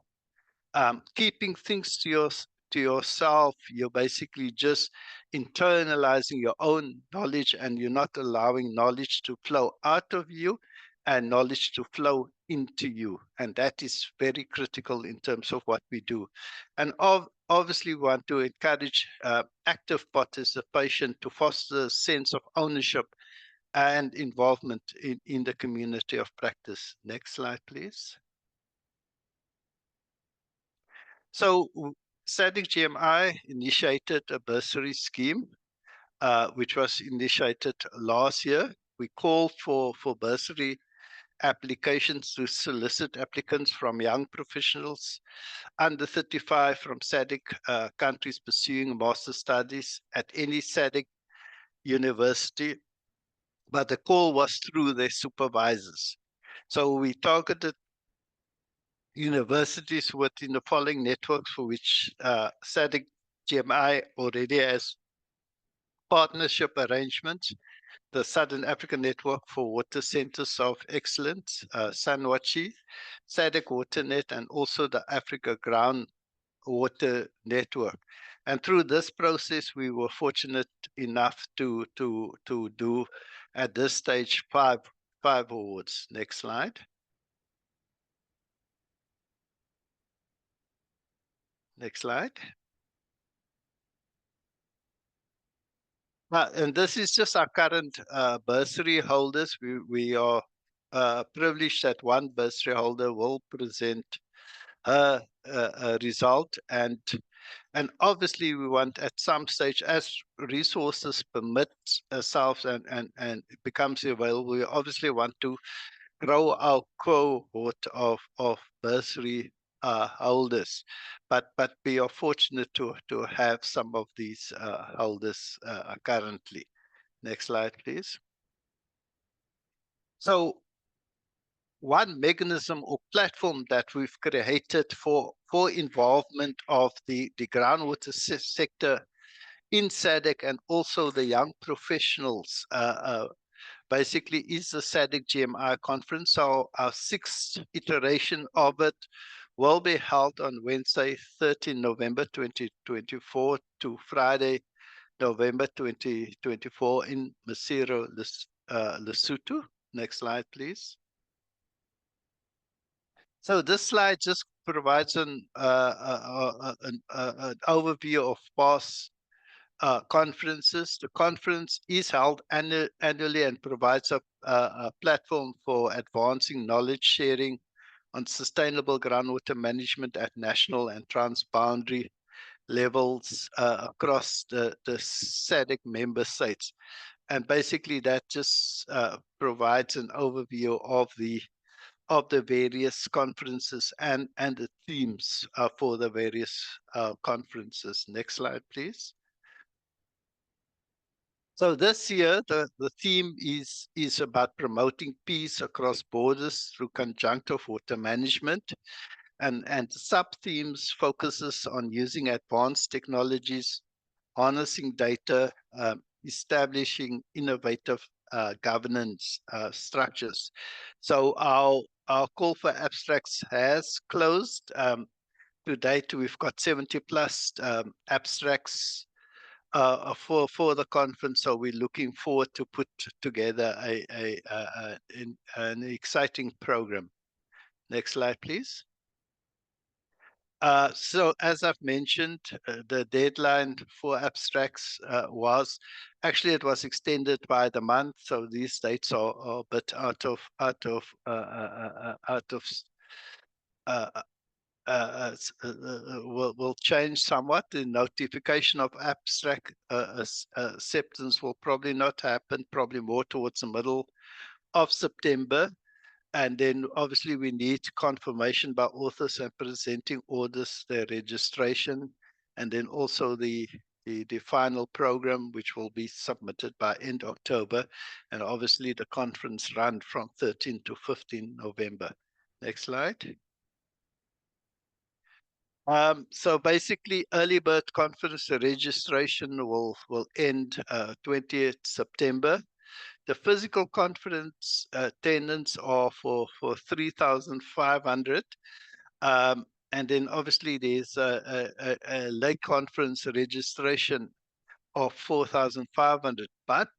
Keeping things to yourself, you're basically just internalizing your own knowledge, and you're not allowing knowledge to flow out of you and knowledge to flow into you. And that is very critical in terms of what we do. And obviously we want to encourage active participation to foster a sense of ownership and involvement in the community of practice. Next slide, please. So SADC-GMI initiated a bursary scheme, which was initiated last year. We called for bursary applications to solicit applicants from young professionals under 35 from SADC countries pursuing master studies at any SADC university, but the call was through their supervisors. So we targeted universities within the following networks for which SADC-GMI already has partnership arrangements: the Southern African Network for Water Centers of Excellence, SANWACHI, SADC WaterNet, and also the Africa Groundwater Network. And through this process, we were fortunate enough to do, at this stage, five awards. Next slide. Next slide. And this is just our current bursary holders. We are privileged that one bursary holder will present a result, and obviously we want at some stage, as resources permit ourselves and it becomes available, we obviously want to grow our cohort of bursary holders, but we are fortunate to have some of these holders currently. Next slide, please. So one mechanism or platform that we've created for involvement of the groundwater sector in SADC and also the young professionals basically is the SADC-GMI conference. So our sixth iteration of it will be held on Wednesday, 13 November 2024 to Friday, November 2024 in Maseru, Lesotho. Next slide, please. So this slide just provides an overview of past conferences. The conference is held annually and provides a platform for advancing knowledge sharing on sustainable groundwater management at national and transboundary levels across the SADC member states. And basically that just provides an overview of the various conferences and the themes for the various conferences. Next slide, please. So this year, the theme is about promoting peace across borders through conjunctive water management. And the sub-themes focuses on using advanced technologies, harnessing data, establishing innovative governance structures. So our call for abstracts has closed. To date, we've got 70 plus abstracts for the conference, so we're looking forward to put together an exciting program. Next slide, please. So as I've mentioned, the deadline for abstracts was extended by the month, so these dates are a bit will change somewhat. The notification of abstract acceptance will probably not happen, probably more towards the middle of September. And then obviously we need confirmation by authors and presenting orders, their registration, and then also the final program, which will be submitted by end October. And obviously the conference run from 13 to 15 November. Next slide. So basically, early bird conference registration will end 20th September. The physical conference attendance are for 3,500. And then obviously there's a late conference registration of 4,500. But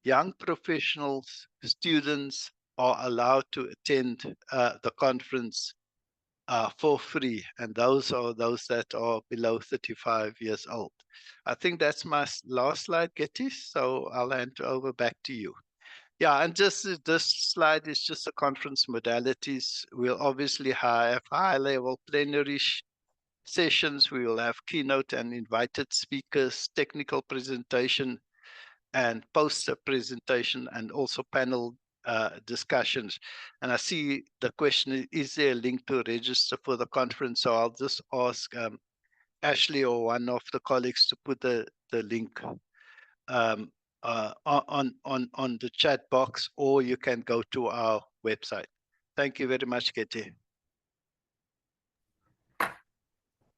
young professionals, students are allowed to attend the conference for free, and those are those that are below 35 years old. I think that's my last slide, Getty, so I'll hand over back to you. Yeah, and just this slide is just the conference modalities. We'll obviously have high-level plenary sessions. We will have keynote and invited speakers, technical presentation, and poster presentation, and also panel discussions. And I see the question, is there a link to register for the conference? So I'll just ask Ashley or one of the colleagues to put the link on the chat box, or you can go to our website. Thank you very much, Katie.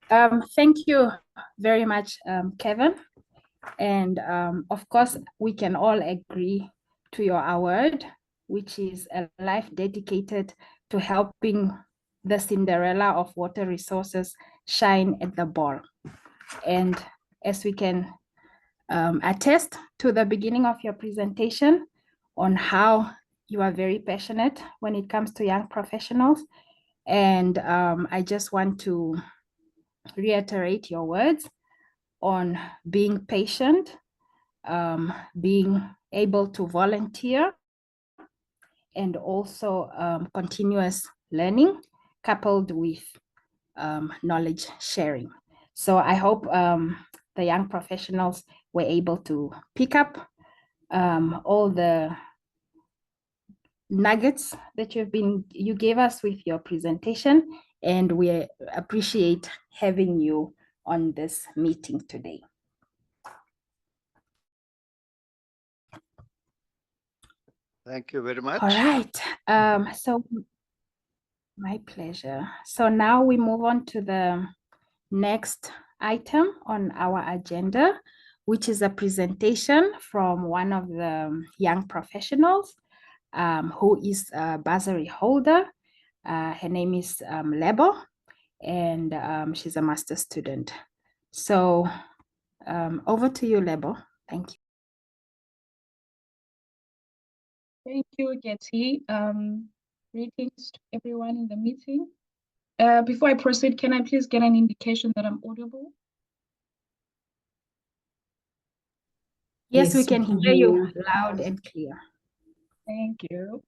Thank you very much, Kevin. And of course, we can all agree to your award, which is a life dedicated to helping the Cinderella of water resources shine at the ball. And as we can attest to the beginning of your presentation on how you are very passionate when it comes to young professionals. And I just want to reiterate your words on being patient, being able to volunteer, and also continuous learning coupled with knowledge sharing. So I hope the young professionals were able to pick up all the nuggets that you gave us with your presentation, and we appreciate having you on this meeting today. Thank you very much. All right. So my pleasure. So now we move on to the next item on our agenda, which is a presentation from one of the young professionals who is a bursary holder. Her name is Lebo, and she's a master's student. So over to you, Lebo. Thank you. Thank you, Getty. Greetings to everyone in the meeting. Before I proceed, can I please get an indication that I'm audible? Yes, we can hear you loud and clear. Thank you.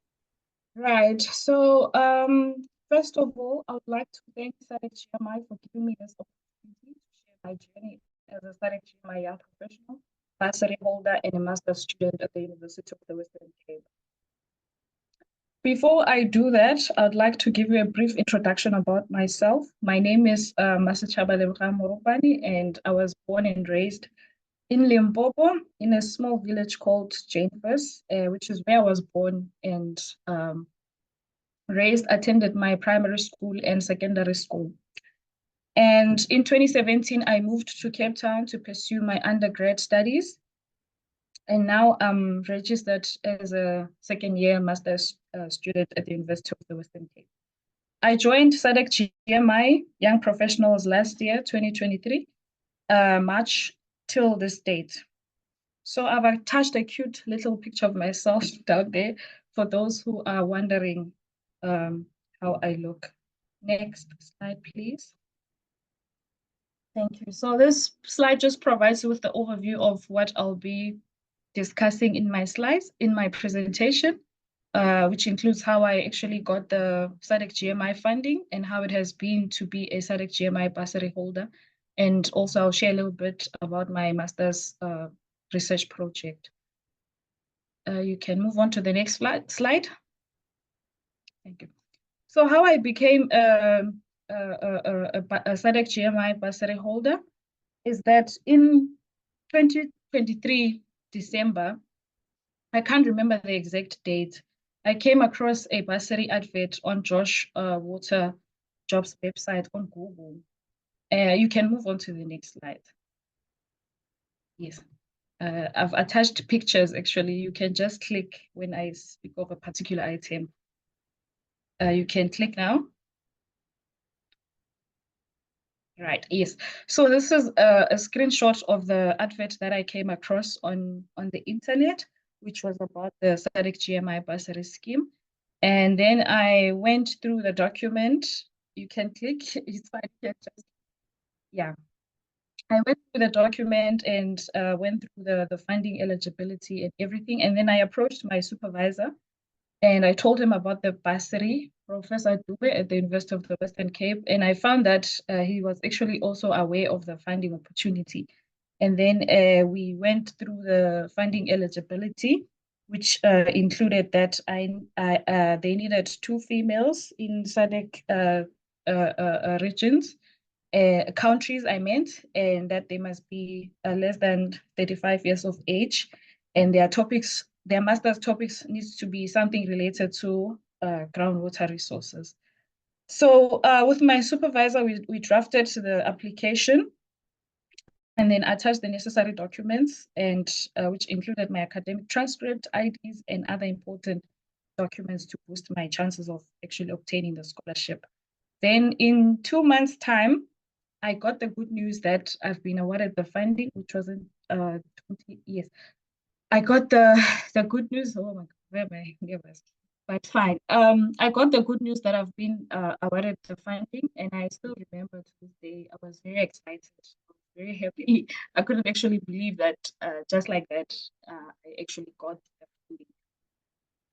Right. So first of all, I would like to thank SADC-GMI for giving me this opportunity to share my journey as a SADC-GMI Young Professional, bursary holder, and a master's student at the University of the Western Cape. Before I do that, I'd like to give you a brief introduction about myself. My name is Masachaba Lebogang Moropane, and I was born and raised in Limpopo, in a small village called Janefus, which is where I was born and raised, attended my primary school and secondary school. And in 2017, I moved to Cape Town to pursue my undergrad studies. And now I'm registered as a second-year master's student at the University of the Western Cape. I joined SADC-GMI Young Professionals last year, 2023, March till this date. So I've attached a cute little picture of myself down there for those who are wondering how I look. Next slide, please. Thank you. So this slide just provides you with the overview of what I'll be discussing in my slides, in my presentation, which includes how I actually got the SADC-GMI funding and how it has been to be a SADC-GMI bursary holder. And also I'll share a little bit about my master's research project. You can move on to the next slide. Thank you. So how I became a SADC-GMI bursary holder is that in 2023 December, I can't remember the exact date, I came across a bursary advert on Josh Water Jobs website on Google. You can move on to the next slide. Yes. I've attached pictures, actually. You can just click when I speak of a particular item. You can click now. Right, yes. So this is a screenshot of the advert that I came across on the internet, which was about the SADC-GMI bursary scheme. And then I went through the document. You can click, it's fine. Yeah. I went through the document and went through the funding eligibility and everything. And then I approached my supervisor and I told him about the bursary, Professor Dube at the University of the Western Cape. And I found that he was actually also aware of the funding opportunity. And then we went through the funding eligibility, which included that they needed 2 females in SADC regions. Countries, I meant, and that they must be less than 35 years of age, and their topics, their master's topics needs to be something related to groundwater resources. So with my supervisor, we drafted the application and then attached the necessary documents, and which included my academic transcript, IDs, and other important documents to boost my chances of actually obtaining the scholarship. Then in 2 months' time, I got the good news that I've been awarded the funding, which was in 20 years. I got the good news. Oh my God, where am I? Nervous. But fine. I got the good news that I've been awarded the funding, and I still remember to this day. I was very excited, very happy. I couldn't actually believe that just like that, I actually got the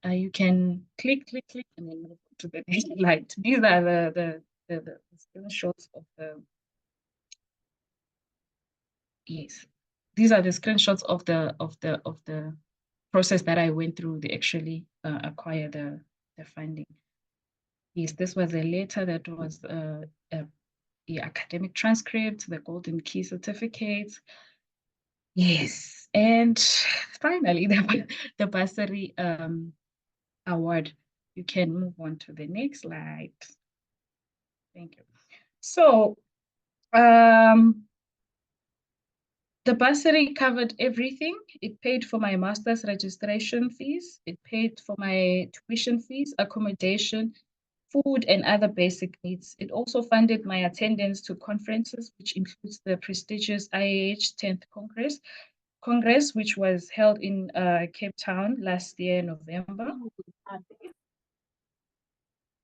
funding. You can click, and then move to the next slide. These are the screenshots of the. Yes, these are the screenshots of the process that I went through to actually acquire the funding. Yes, this was a letter that was the academic transcript, the golden key certificate. Yes, and finally the bursary award. You can move on to the next slide. Thank you. So the bursary covered everything. It paid for my master's registration fees. It paid for my tuition fees, accommodation, food, and other basic needs. It also funded my attendance to conferences, which includes the prestigious IAH 10th Congress, which was held in Cape Town last year in November.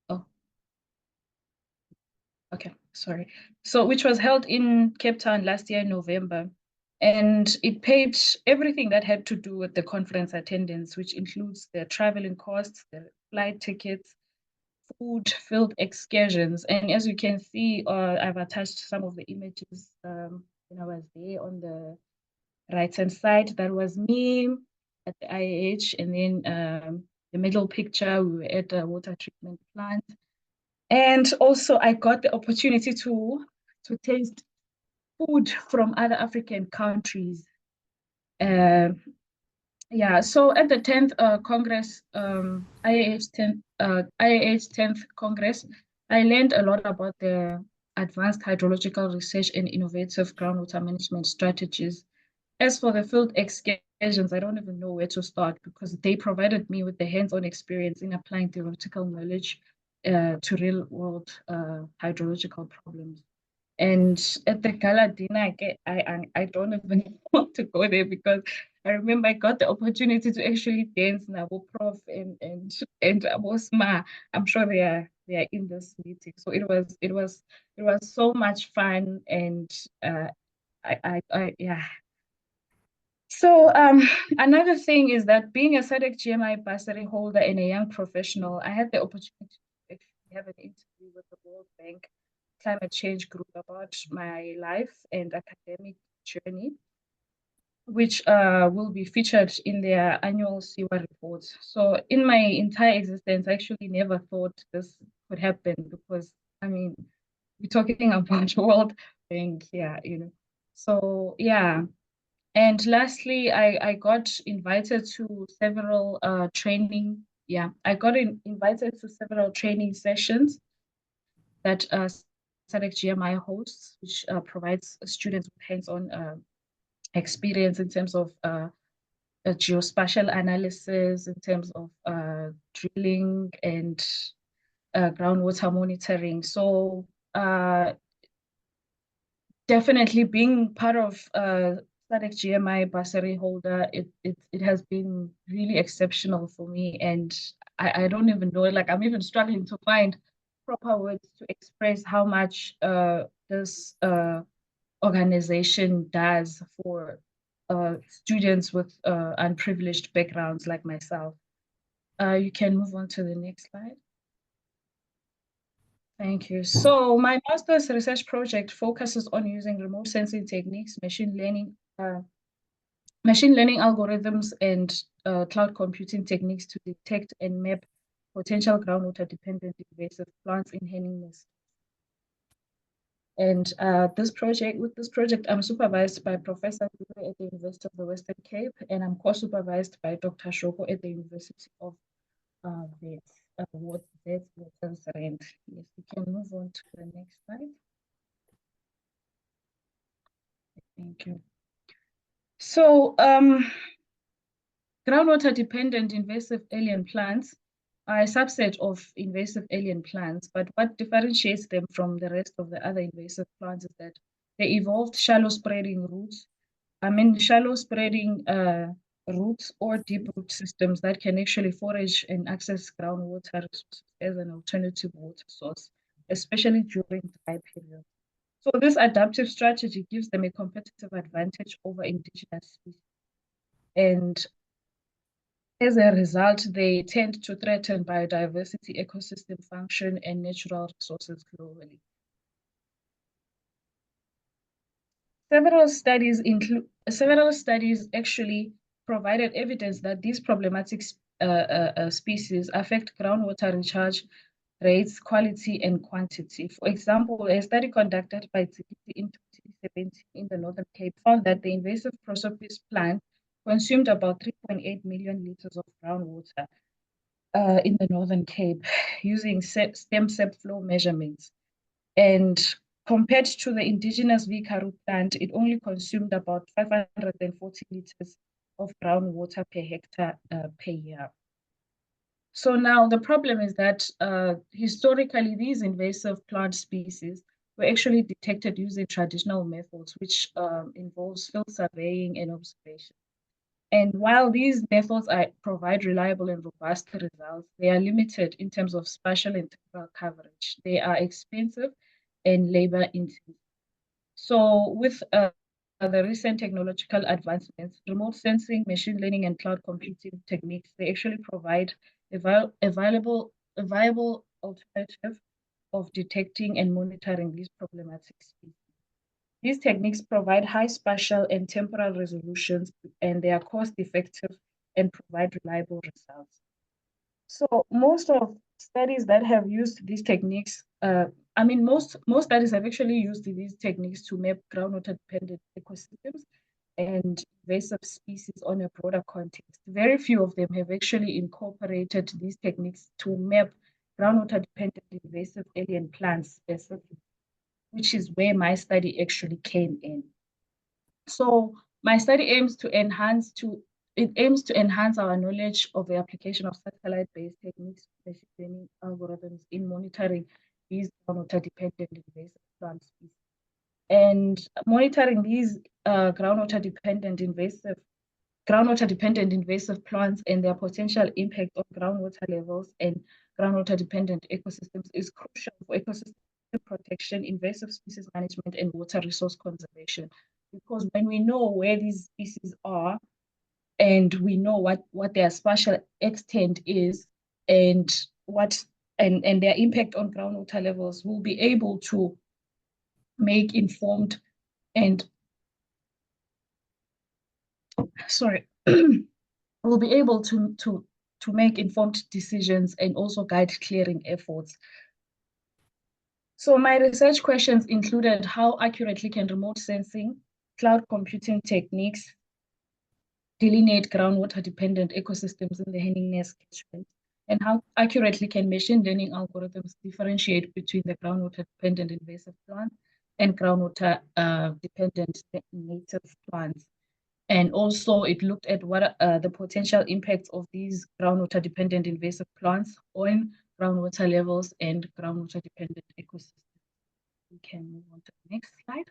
Oh, okay, sorry. So which was held in Cape Town last year in November. And it paid everything that had to do with the conference attendance, which includes the traveling costs, the flight tickets, food, field excursions. And as you can see, I've attached some of the images when I was there on the right-hand side. That was me at the IAH. And then the middle picture, we were at the water treatment plant. And also I got the opportunity to taste food from other African countries. Yeah, so at the 10th Congress, IAH 10th Congress, I learned a lot about the advanced hydrological research and innovative groundwater management strategies. As for the field excursions, I don't even know where to start because they provided me with the hands-on experience in applying theoretical knowledge to real-world hydrological problems. And at the gala dinner, I don't even want to go there because I remember I got the opportunity to actually dance Nabo Prof and Abosma. I'm sure they are in this meeting. So it was so much fun, and yeah. So another thing is that being a SADC-GMI bursary holder and a young professional, I had the opportunity to actually have an interview with the World Bank Climate Change Group about my life and academic journey. which will be featured in their annual SEWA reports. So in my entire existence, I actually never thought this could happen, because, I mean, we're talking about World Bank here, you know. So yeah. And lastly, I got invited to several training. Yeah, I got invited to several training sessions that SADC-GMI hosts, which provides students with hands-on experience in terms of geospatial analysis, in terms of drilling and groundwater monitoring. So definitely being part of SADC-GMI bursary holder, it has been really exceptional for me. And I don't even know, like, I'm even struggling to find proper words to express how much this organization does for students with unprivileged backgrounds like myself. You can move on to the next slide. Thank you. So my master's research project focuses on using remote sensing techniques, machine learning algorithms, and cloud computing techniques to detect and map potential groundwater-dependent invasive plants in Henning Mist. And with this project, I'm supervised by Professor Dube at the University of the Western Cape, and I'm co-supervised by Dr. Shoko at the University of Witwatersrand. Yes, we can move on to the next slide. Thank you. So, groundwater-dependent invasive alien plants are a subset of invasive alien plants, but what differentiates them from the rest of the other invasive plants is that they evolved shallow spreading roots. Shallow spreading roots or deep root systems that can actually forage and access groundwater resources as an alternative water source, especially during dry periods. So this adaptive strategy gives them a competitive advantage over indigenous species. And as a result, they tend to threaten biodiversity, ecosystem function, and natural resources globally. Several studies actually provided evidence that these problematic species affect groundwater recharge rates, quality, and quantity. For example, a study conducted by Tsikiti in 2017 in the Northern Cape found that the invasive prosopis plant consumed about 3.8 million liters of groundwater in the Northern Cape using stem cell flow measurements. And compared to the indigenous Vikaru plant, it only consumed about 540 liters of groundwater per hectare per year. So now the problem is that historically these invasive plant species were actually detected using traditional methods, which involves field surveying and observation. And while these methods provide reliable and robust results, they are limited in terms of spatial and temporal coverage. They are expensive and labor intensive. So with the recent technological advancements, remote sensing, machine learning, and cloud computing techniques, they actually provide a viable alternative of detecting and monitoring these problematic species. These techniques provide high spatial and temporal resolutions, and they are cost-effective and provide reliable results. So most of studies that have used these techniques, most studies have actually used these techniques to map groundwater-dependent ecosystems and invasive species on a broader context. Very few of them have actually incorporated these techniques to map groundwater-dependent invasive alien plants specifically, which is where my study actually came in. So my study aims to enhance our knowledge of the application of satellite-based techniques, machine learning algorithms in monitoring these groundwater-dependent invasive plant species. And monitoring these groundwater-dependent invasive plants and their potential impact on groundwater levels and groundwater-dependent ecosystems is crucial for ecosystem protection, invasive species management, and water resource conservation. Because when we know where these species are, and we know what their spatial extent is, and their impact on groundwater levels, we'll be able to make informed and sorry, will be able to make informed decisions and also guide clearing efforts. So my research questions included how accurately can remote sensing, cloud computing techniques delineate groundwater-dependent ecosystems in the Henning Nest catchment, and how accurately can machine learning algorithms differentiate between the groundwater-dependent invasive plants and groundwater-dependent native plants. And also it looked at what the potential impacts of these groundwater-dependent invasive plants on groundwater levels and groundwater-dependent ecosystems. We can move on to the next slide.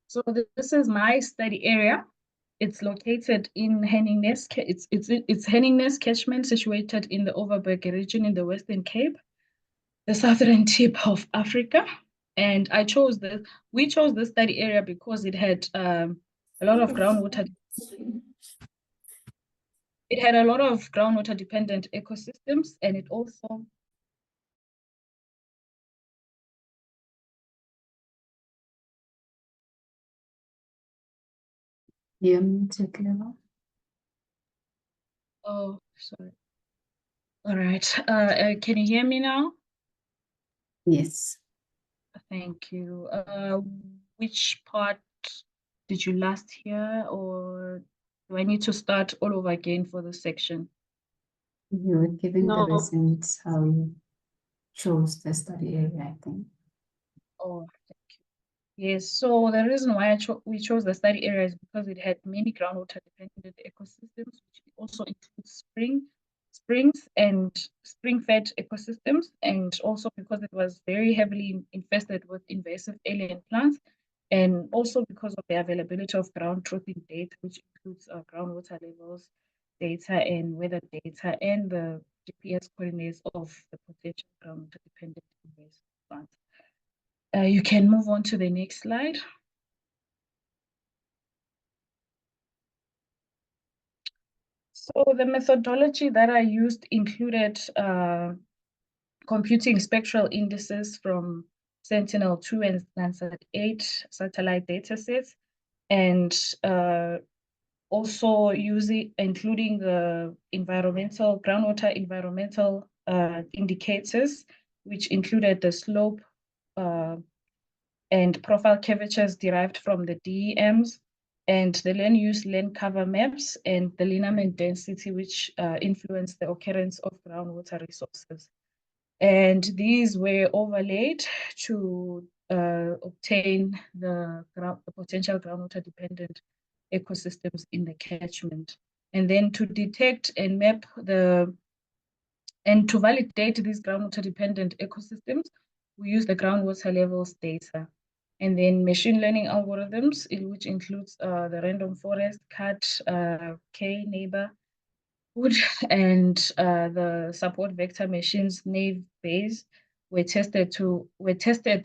So this is my study area. It's located in Henning Nest. It's Henning Nest catchment situated in the Overberg region in the Western Cape, the southern tip of Africa. And we chose this study area because it had a lot of groundwater. It had a lot of groundwater dependent ecosystems, and it also oh, sorry. All right. Can you hear me now? Yes. Thank you. Which part did you last hear, or do I need to start all over again for the section? You were giving No. the reasons how you chose the study area, I think. Oh, thank you. Yes, so the reason why we chose the study area is because it had many groundwater dependent ecosystems, which also includes springs and spring-fed ecosystems, and also because it was very heavily infested with invasive alien plants, and also because of the availability of ground truthing data, which includes groundwater levels data and weather data and the GPS coordinates of the potential groundwater dependent invasive plants. You can move on to the next slide. So the methodology that I used included computing spectral indices from Sentinel-2 and Landsat-8 satellite datasets, and also including the groundwater environmental indicators, which included the slope and profile curvatures derived from the DEMs, and the land use land cover maps, and the lineament density, which influence the occurrence of groundwater resources. And these were overlaid to obtain the potential groundwater dependent ecosystems in the catchment. And then to detect and map and to validate these groundwater dependent ecosystems, we use the groundwater levels data. And then machine learning algorithms, which includes the random forest, CAT, K, neighbor, wood, and the support vector machines, naive Bayes, were tested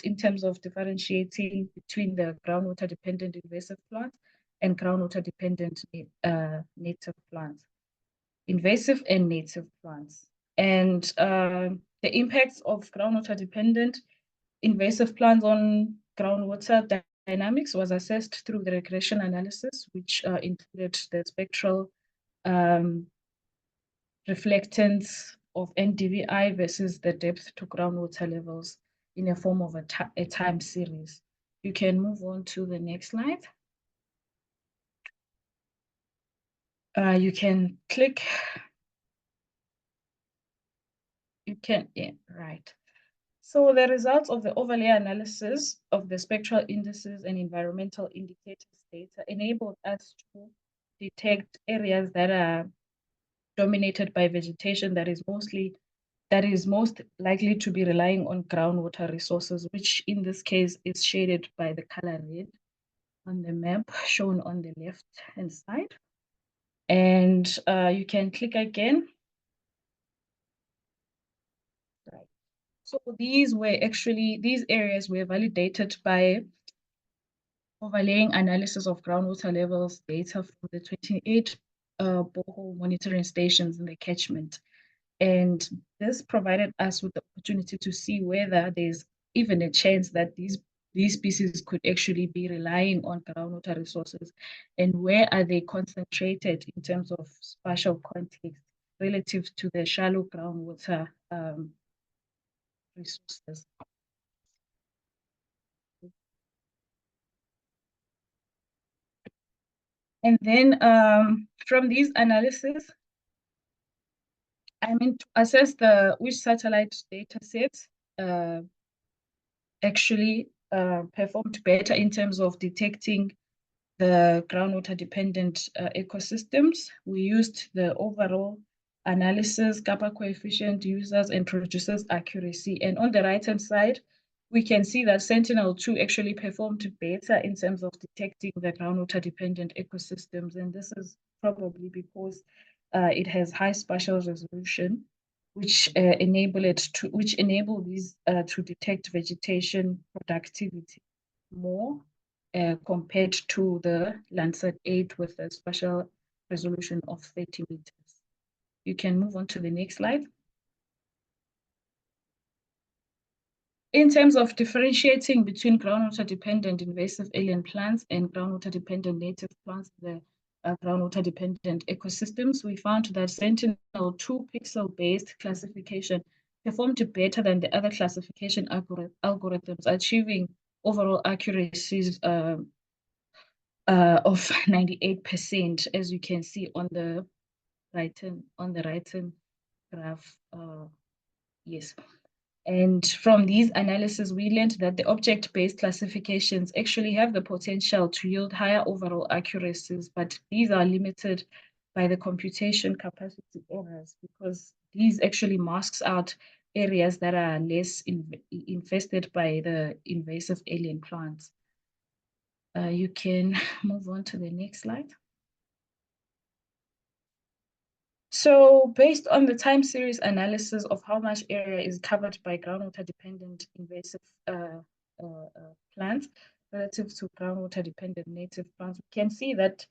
in terms of differentiating between the groundwater dependent invasive plants and groundwater dependent native plants, invasive and native plants. And the impacts of groundwater dependent invasive plants on groundwater dynamics was assessed through the regression analysis, which included the spectral reflectance of NDVI versus the depth to groundwater levels in a form of a time series. You can move on to the next slide. You can click. Right. So the results of the overlay analysis of the spectral indices and environmental indicators data enabled us to detect areas that are dominated by vegetation that is most likely to be relying on groundwater resources, which in this case is shaded by the color red on the map shown on the left-hand side. And you can click again. Right. So these areas were validated by overlaying analysis of groundwater levels data from the 28 borehole monitoring stations in the catchment. And this provided us with the opportunity to see whether there's even a chance that these these species could actually be relying on groundwater resources, and where are they concentrated in terms of spatial context relative to the shallow groundwater resources. And then from these analyses, to assess which satellite data sets actually performed better in terms of detecting the groundwater dependent ecosystems. We used the overall analysis, kappa coefficient, users and producers accuracy. And on the right-hand side, we can see that Sentinel-2 actually performed better in terms of detecting the groundwater dependent ecosystems. And this is probably because it has high spatial resolution, which enable these to detect vegetation productivity more compared to the Landsat 8 with a spatial resolution of 30 meters. You can move on to the next slide. In terms of differentiating between groundwater-dependent invasive alien plants and groundwater-dependent native plants, the groundwater-dependent ecosystems, we found that Sentinel-2 pixel-based classification performed better than the other classification algorithms, achieving overall accuracies of 98%, as you can see on the right-hand graph. Yes. And from these analyses, we learned that the object-based classifications actually have the potential to yield higher overall accuracies, but these are limited by the computation capacity errors, because these actually masks out areas that are less infested by the invasive alien plants. You can move on to the next slide. So based on the time series analysis of how much area is covered by groundwater-dependent invasive plants relative to groundwater-dependent native plants, we can see that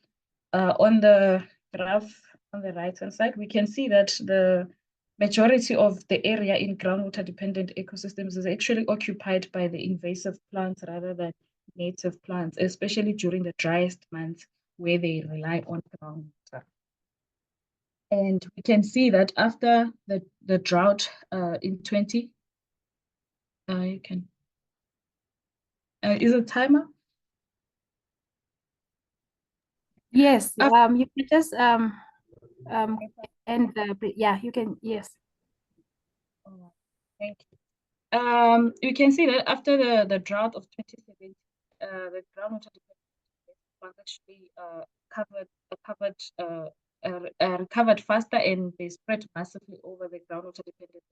on the graph on the right-hand side, we can see that the majority of the area in groundwater-dependent ecosystems is actually occupied by the invasive plants rather than native plants, especially during the driest months where they rely on groundwater. And we can see that after the drought in 20, you can, is it timer? Yes, you can just end the, yeah, you can, yes. Thank you. You can see that after the drought of 2017, the groundwater actually recovered faster, and they spread massively over the groundwater dependent,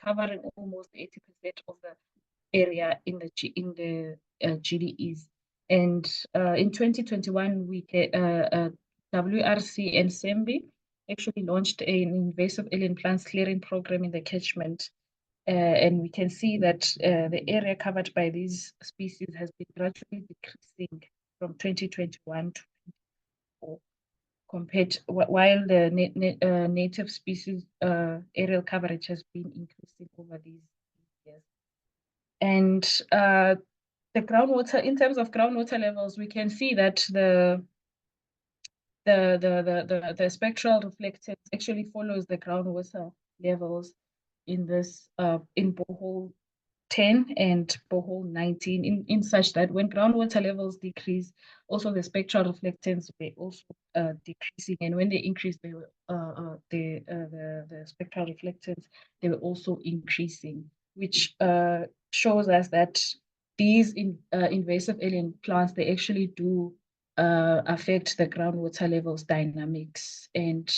covering almost 80% of the area in the GDEs. And in 2021, we WRC and SEMBI actually launched an invasive alien plants clearing program in the catchment. And we can see that the area covered by these species has been gradually decreasing from 2021 to 2024, compared while the native species aerial coverage has been increasing over these years. And the groundwater, in terms of groundwater levels, we can see that the spectral reflectance actually follows the groundwater levels in this in borehole 10 and borehole 19, in such that when groundwater levels decrease, also the spectral reflectance were also decreasing, and when they increase, they were the spectral reflectance, they were also increasing, which shows us that these invasive alien plants, they actually do affect the groundwater levels dynamics. And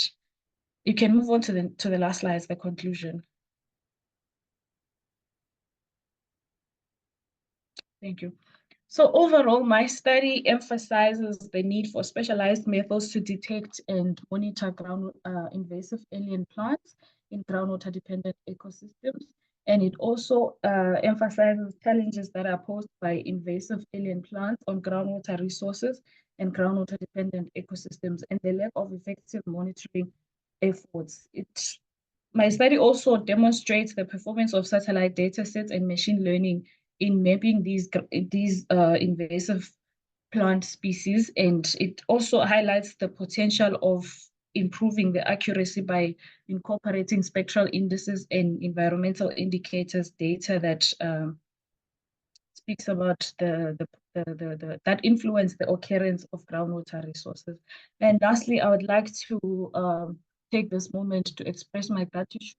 you can move on to the last slide, the conclusion. Thank you. So overall, my study emphasizes the need for specialized methods to detect and monitor invasive alien plants in groundwater-dependent ecosystems. And it also emphasizes challenges that are posed by invasive alien plants on groundwater resources and groundwater-dependent ecosystems, and the lack of effective monitoring efforts. My study also demonstrates the performance of satellite data sets and machine learning in mapping these invasive plant species, and it also highlights the potential of improving the accuracy by incorporating spectral indices and environmental indicators data that speaks about that influence the occurrence of groundwater resources. And lastly, I would like to take this moment to express my gratitude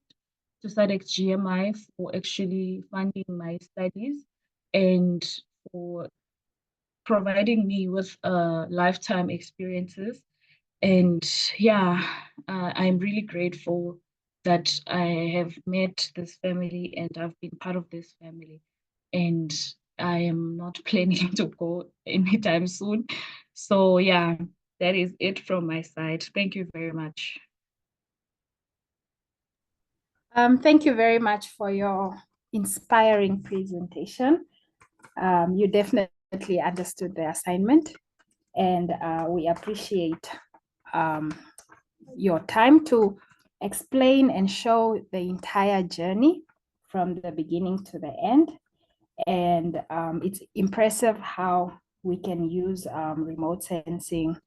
to SADC-GMI for actually funding my studies and for providing me with lifetime experiences. And yeah, I'm really grateful that I have met this family and I've been part of this family. And I am not planning to go anytime soon. So yeah, that is it from my side. Thank you very much. Thank you very much for your inspiring presentation. You definitely understood the assignment, and we appreciate your time to explain and show the entire journey from the beginning to the end. And it's impressive how we can use remote sensing,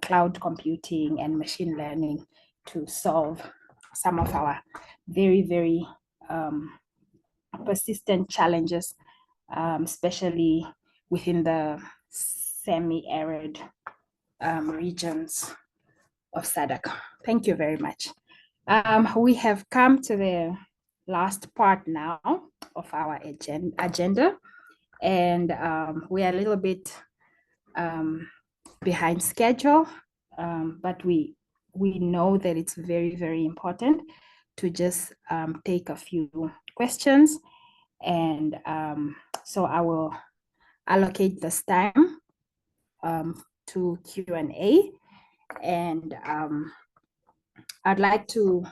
cloud computing, and machine learning to solve some of our very, very persistent challenges, especially within the semi-arid regions of SADC. Thank you very much. We have come to the last part now of our agenda, and we are a little bit behind schedule, but we know that it's very, very important to just take a few questions, and so I will allocate this time to Q&A, and I'd like to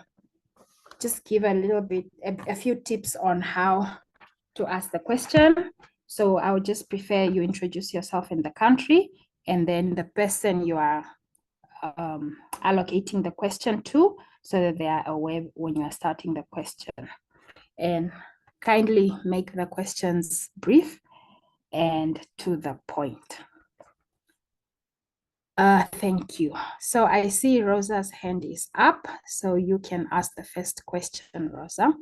just give a little bit, a few tips on how to ask the question. So I would just prefer you introduce yourself in the country, and then the person you are allocating the question to, so that they are aware when you are starting the question. And kindly make the questions brief and to the point. Thank you. So I see Rosa's hand is up, so you can ask the first question, Rosa.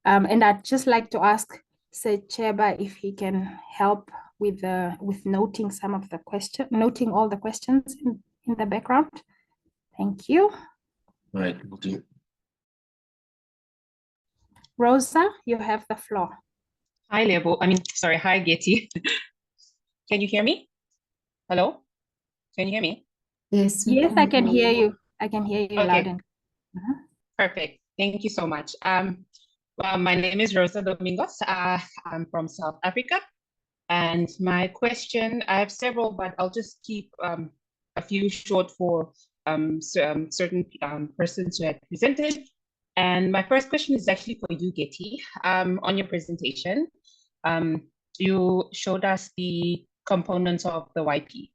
And I'd just like to ask Cheba if he can help with noting some of the noting all the questions in the background. Thank you. Right, will do. Rosa, you have the floor. Hi, Lebo. Sorry, hi, Getty. Can you hear me? Hello? Can you hear me? Yes, Yes, I can hear you. I can hear you Okay. loud and Perfect. Thank you so much. Well, my name is Rosa Domingos. I'm from South Africa. And my question, I have several, but I'll just keep a few short for certain persons who had presented. And my first question is actually for you, Getty. On your presentation, you showed us the components of the YP,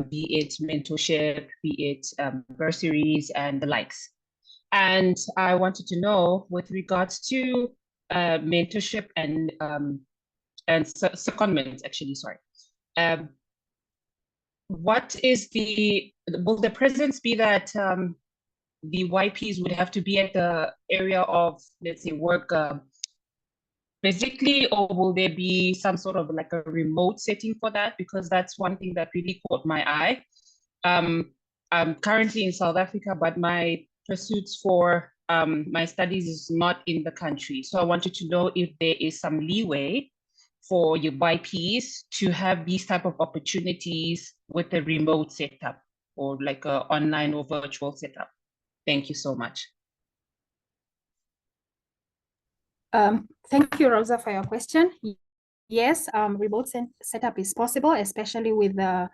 be it mentorship, be it bursaries and the likes. And I wanted to know, with regards to mentorship and secondment, actually, sorry. What is will the presence be that the YPs would have to be at the area of, let's say, work physically, or will there be some sort of like a remote setting for that? Because that's one thing that really caught my eye. I'm currently in South Africa, but my pursuits for my studies is not in the country. So I wanted to know if there is some leeway for your YPs to have these type of opportunities with a remote setup, or like a online or virtual setup. Thank you so much. Thank you, Rosa, for your question. Yes, remote setup is possible, especially with the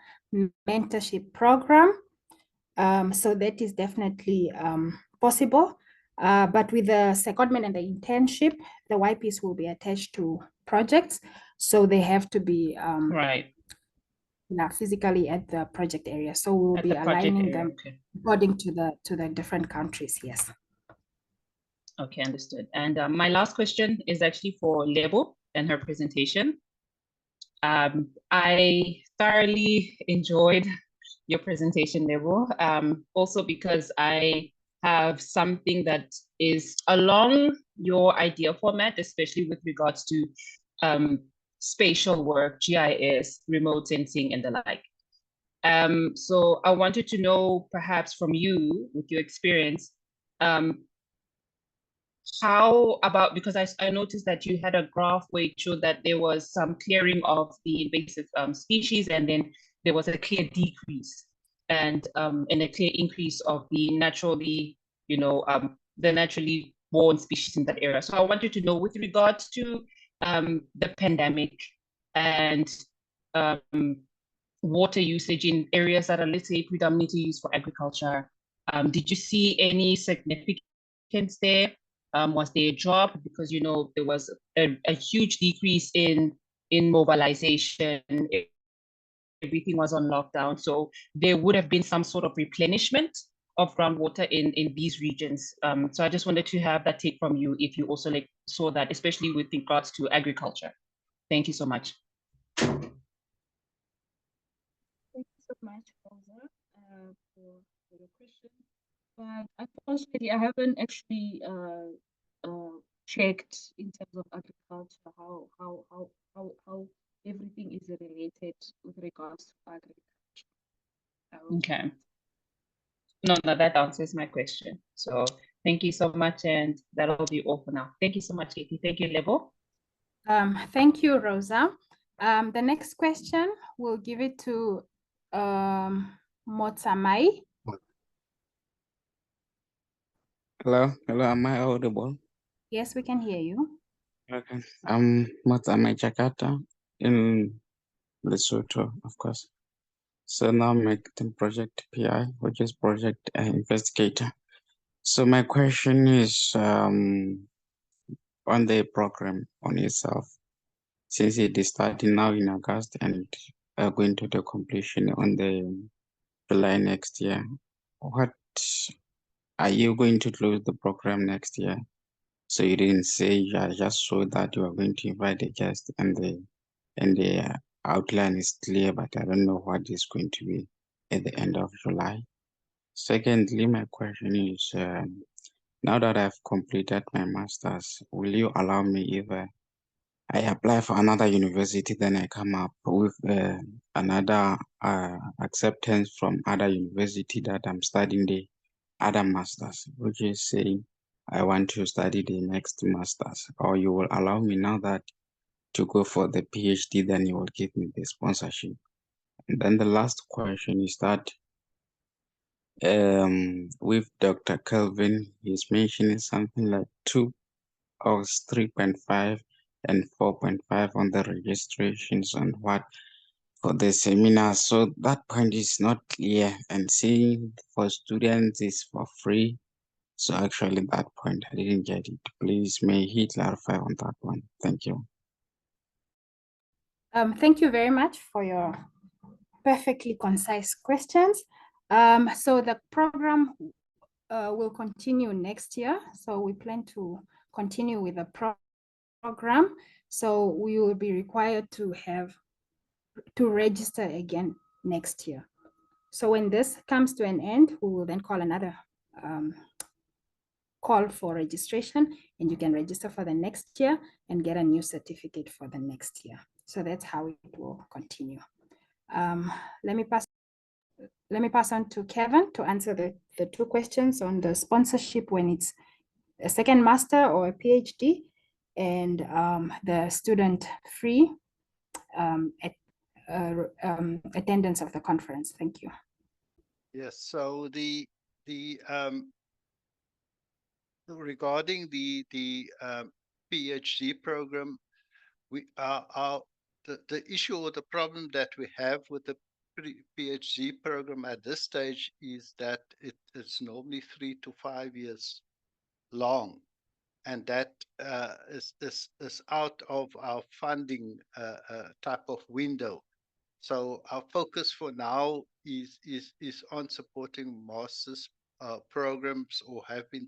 mentorship program. So that is definitely possible. But with the secondment and the internship, the YPs will be attached to projects. So they have to be Right. Physically at the project area. So we'll be aligning them according to the different countries, yes. Okay, understood. And my last question is actually for Lebo. and her presentation. I thoroughly enjoyed your presentation, Nebo, also because I have something that is along your idea format, especially with regards to spatial work, GIS, remote sensing, and the like. So I wanted to know, perhaps from you, with your experience, how about, because I noticed that you had a graph where it showed that there was some clearing of the invasive species, and then there was a clear decrease and a clear increase of the naturally, the naturally born species in that area. So I wanted to know, with regards to the pandemic and water usage in areas that are, let's say, predominantly used for agriculture, did you see any significance there? Was there a drop? Because, there was a huge decrease in mobilization. Everything was on lockdown. So there would have been some sort of replenishment of groundwater in these regions. So I just wanted to have that take from you, if you also saw that, especially with regards to agriculture. Thank you so much. Thank you so much, Rosa, for your question. But unfortunately, I haven't actually checked in terms of agriculture how everything is related with regards to agriculture. Okay. No, that answers my question. So thank you so much, and that'll be all for now. Thank you so much, Katie. Thank you, Lebo. Thank you, Rosa. The next question, we'll give it to Motsamai. Hello, am I audible? Yes, we can hear you. Okay. I'm Motsamai Jakarta in Lesotho, of course. So now I'm making project PI, which is project investigator. So my question is on the program on itself, since it is starting now in August and going to the completion on the July next year. What are you going to close the program next year? So you didn't say, just so that you are going to invite the guest and the outline is clear, but I don't know what is going to be at the end of July. Secondly, my question is, now that I've completed my master's, will you allow me, if I apply for another university, then I come up with another acceptance from other university that I'm studying the other masters, which is saying I want to study the next masters, or you will allow me now that to go for the PhD, then you will give me the sponsorship. And then the last question is that with Dr. Kelvin, he's mentioning something like 2 or 3.5 and 4.5 on the registrations and what for the seminar. So that point is not clear, and seeing for students is for free. So actually that point, I didn't get it. Please, may he clarify on that one. Thank you. Thank you very much for your perfectly concise questions. So the program will continue next year. So we plan to continue with the program. So we will be required to register again next year. So when this comes to an end, we will then call another call for registration, and you can register for the next year and get a new certificate for the next year. So that's how it will continue. Let me pass on to Kevin to answer the 2 questions on the sponsorship when it's a second master or a PhD, and the student free attendance of the conference. Thank you. Yes, so regarding the PhD program, the issue or the problem that we have with the PhD program at this stage is that it's normally 3 to 5 years long, and that is out of our funding type of window. So our focus for now is on supporting master's programs, or have been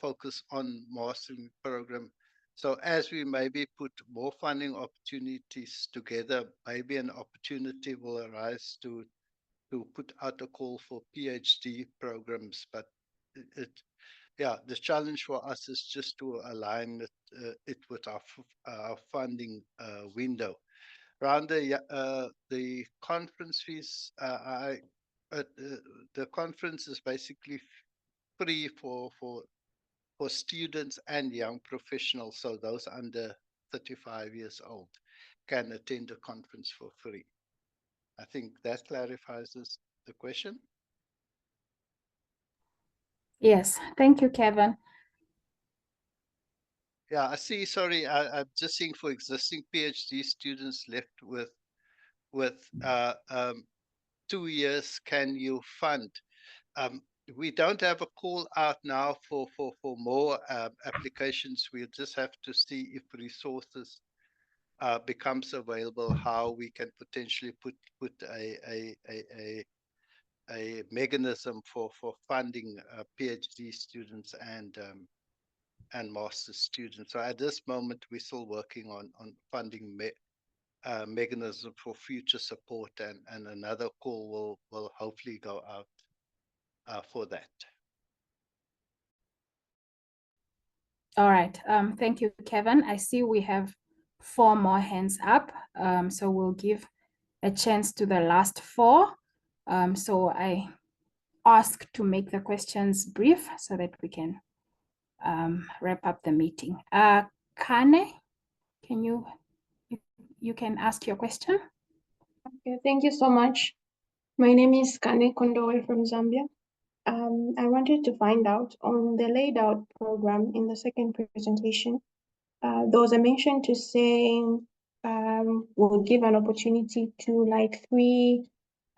focus on mastering program So as we maybe put more funding opportunities together, maybe an opportunity will arise to put out a call for PhD programs. But yeah, the challenge for us is just to align it with our funding window. Around the conference fees, the conference is basically free for students and young professionals. So those under 35 years old can attend a conference for free. I think that clarifies the question. Yes, thank you, Kevin. Yeah, I see. Sorry, I'm just seeing for existing PhD students left with 2 years, can you fund? We don't have a call out now for more applications. We'll just have to see if resources becomes available, how we can potentially put a mechanism for funding PhD students and master's students. So at this moment, we're still working on funding mechanism for future support, and another call will hopefully go out for that. All right. Thank you, Kevin. I see we have 4 more hands up. So we'll give a chance to the last 4. So I ask to make the questions brief so that we can wrap up the meeting. Kane, can you can ask your question? Okay, thank you so much. My name is Kane Kondowe from Zambia. I wanted to find out on the laid out program in the second presentation, there was a mention to saying we'll give an opportunity to like 3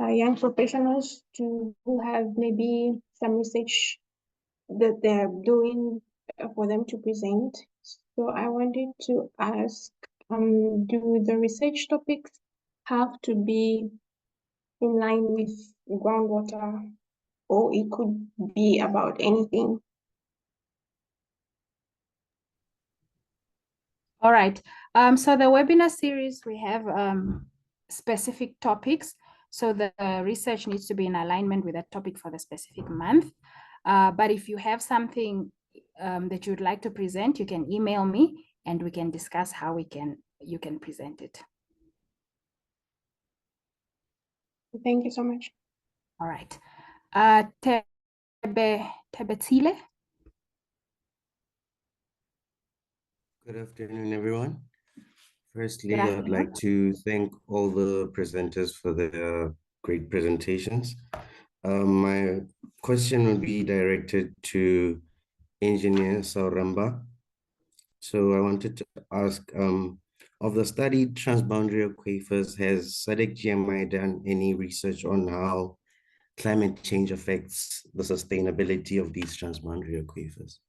young professionals who have maybe some research that they're doing for them to present. So I wanted to ask, do the research topics have to be in line with groundwater, or it could be about anything? All right. So the webinar series, we have specific topics. So the research needs to be in alignment with that topic for the specific month. But if you have something that you'd like to present, you can email me and we can discuss how you can present it. Thank you so much. All right. Tebetile. Good afternoon, everyone. Firstly, Good I'd like to thank all the presenters for their great presentations. My question will be directed to Engineer Sauramba. So I wanted to ask, of the studied transboundary aquifers, has SADC-GMI done any research on how climate change affects the sustainability of these transboundary aquifers?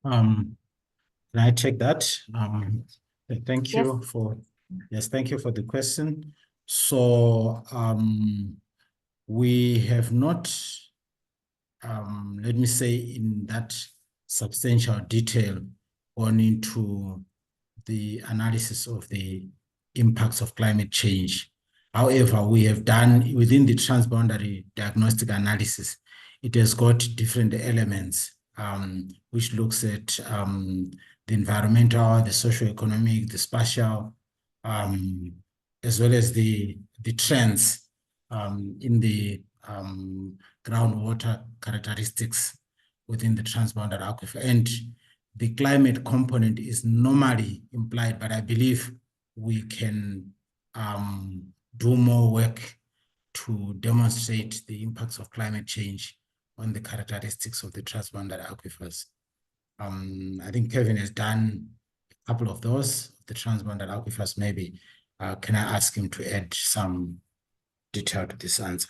Can I take that? Thank you Yes. thank you for the question. So we have not, let me say, in that substantial detail gone into the analysis of the impacts of climate change. However, we have done within the transboundary diagnostic analysis, it has got different elements, which looks at the environmental, the socioeconomic, the spatial, as well as the trends in the groundwater characteristics within the transboundary aquifer. And the climate component is normally implied, but I believe we can do more work to demonstrate the impacts of climate change on the characteristics of the transboundary aquifers. I think Kevin has done a couple of those, the transboundary aquifers. Maybe can I ask him to add some detail to this answer?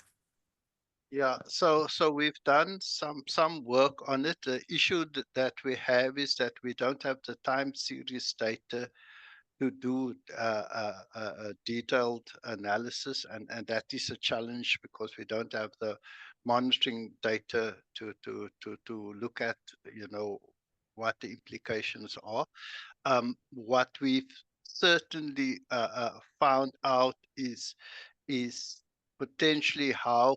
Yeah, so we've done some work on it. The issue that we have is that we don't have the time series data to do a detailed analysis, and that is a challenge because we don't have the monitoring data to look at, you know, what the implications are. What we've certainly found out is potentially how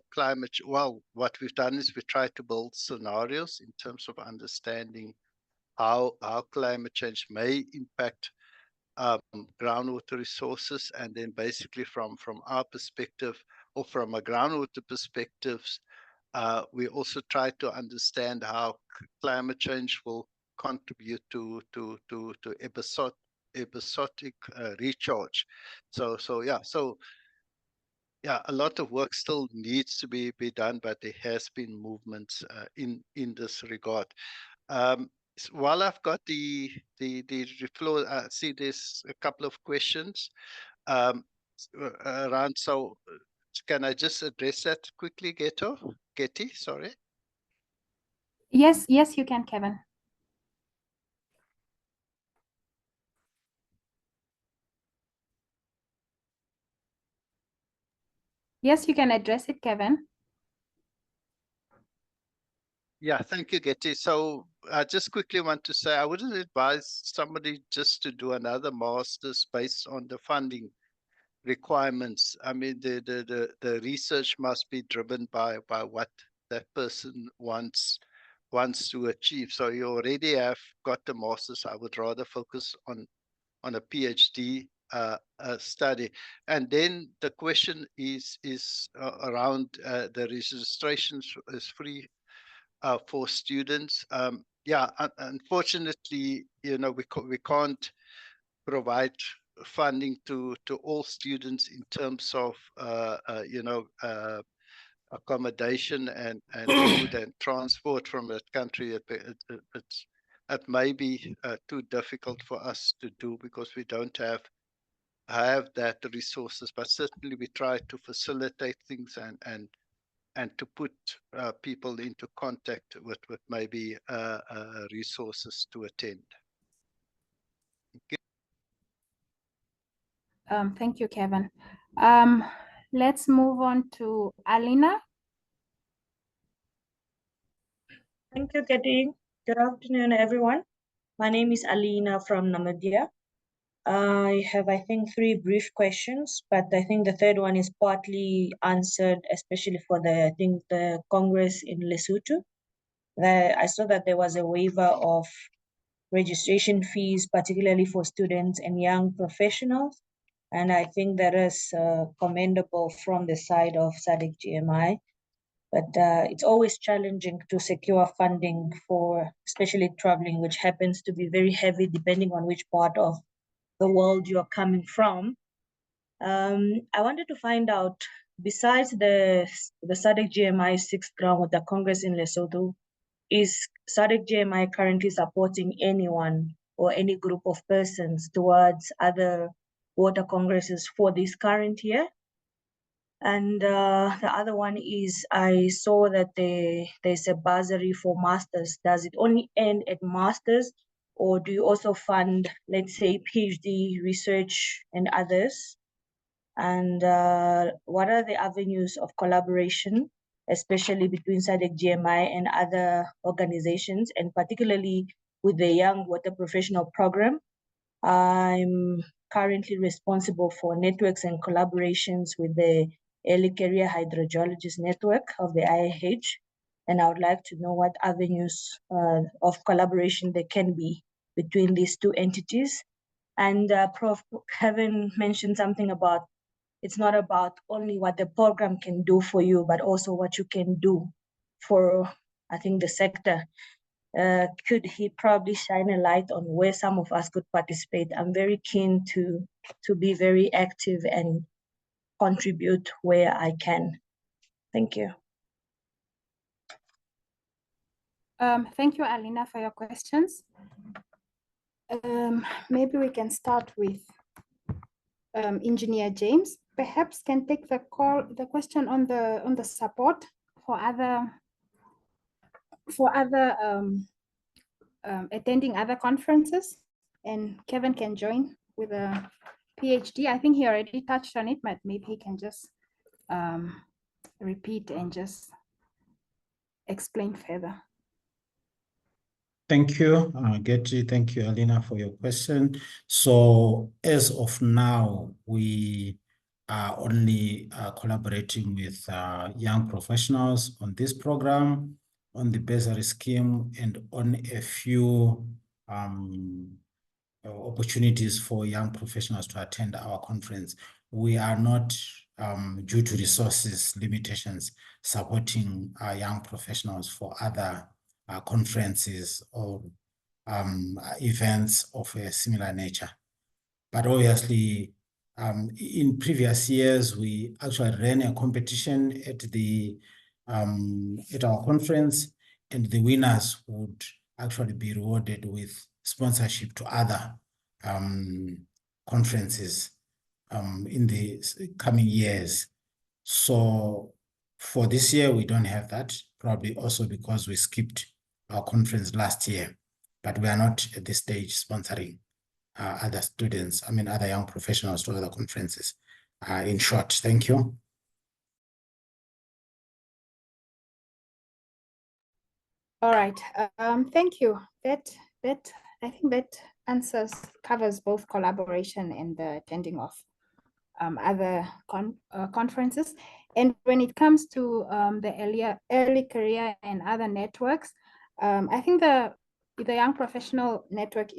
what we've done is we try to build scenarios in terms of understanding how climate change may impact groundwater resources, and then basically from our perspective, or from a groundwater perspective, we also try to understand how climate change will contribute to episodic recharge. So yeah, a lot of work still needs to be done, but there has been movements in this regard. While I've got the floor, I see there's a couple of questions around. So can I just address that quickly, Getty, sorry. Yes, yes, you can, Kevin. Yes, you can address it, Kevin. Yeah, thank you, Getty. So I just quickly want to say, I wouldn't advise somebody just to do another master's based on the funding requirements. I mean, the research must be driven by what that person wants to achieve. So you already have got the master's. I would rather focus on a PhD study. And then the question is around the registration is free for students. Yeah, unfortunately, you know, we can't provide funding to all students in terms of you know, accommodation and food and transport from that country. It may be too difficult for us to do because we don't have that resources, but certainly we try to facilitate things and to put people into contact with maybe resources to attend. Thank you, Kevin. Let's move on to Alina. Thank you, Getty. Good afternoon, everyone. My name is Alina from Namibia. I have, I think, 3 brief questions, but I think the third one is partly answered, especially for the Congress in Lesotho. I saw that there was a waiver of registration fees, particularly for students and young professionals. And I think that is commendable from the side of SADC-GMI. But it's always challenging to secure funding for especially traveling, which happens to be very heavy depending on which part of the world you're coming from. I wanted to find out, besides the SADC-GMI 6th Groundwater Congress in Lesotho, is SADC-GMI currently supporting anyone or any group of persons towards other water congresses for this current year? And the other one is, I saw that there's a bursary for masters. Does it only end at masters, or do you also fund, let's say, PhD research and others? And what are the avenues of collaboration, especially between SADC-GMI and other organizations, and particularly with the Young Water Professional Programme? I'm currently responsible for networks and collaborations with the Early Career Hydrogeologist Network of the IAH, and I would like to know what avenues of collaboration there can be between these 2 entities. And Prof. Kevin mentioned something about it's not about only what the program can do for you, but also what you can do for, I think, the sector. Could he probably shine a light on where some of us could participate? I'm very keen to be very active and contribute where I can. Thank you. Thank you, Alina, for your questions. Maybe we can start with Engineer James. Perhaps can take the question on the support for other attending other conferences, and Kevin can join with a PhD. I think he already touched on it, but maybe he can just repeat and just explain further. Thank you, Getty. Thank you, Alina, for your question. So as of now, we are only collaborating with young professionals on this program, on the bursary scheme, and on a few opportunities for young professionals to attend our conference. We are not, due to resources limitations, supporting our young professionals for other conferences or events of a similar nature. But obviously, in previous years, we actually ran a competition at our conference, and the winners would actually be rewarded with sponsorship to other conferences in the coming years. So for this year, we don't have that, probably also because we skipped our conference last year, but we are not at this stage sponsoring other students, other young professionals to other conferences. In short, thank you. All right, thank you. That I think that covers both collaboration and the attending of other conferences. And when it comes to the early career and other networks, I think the Young Professional Network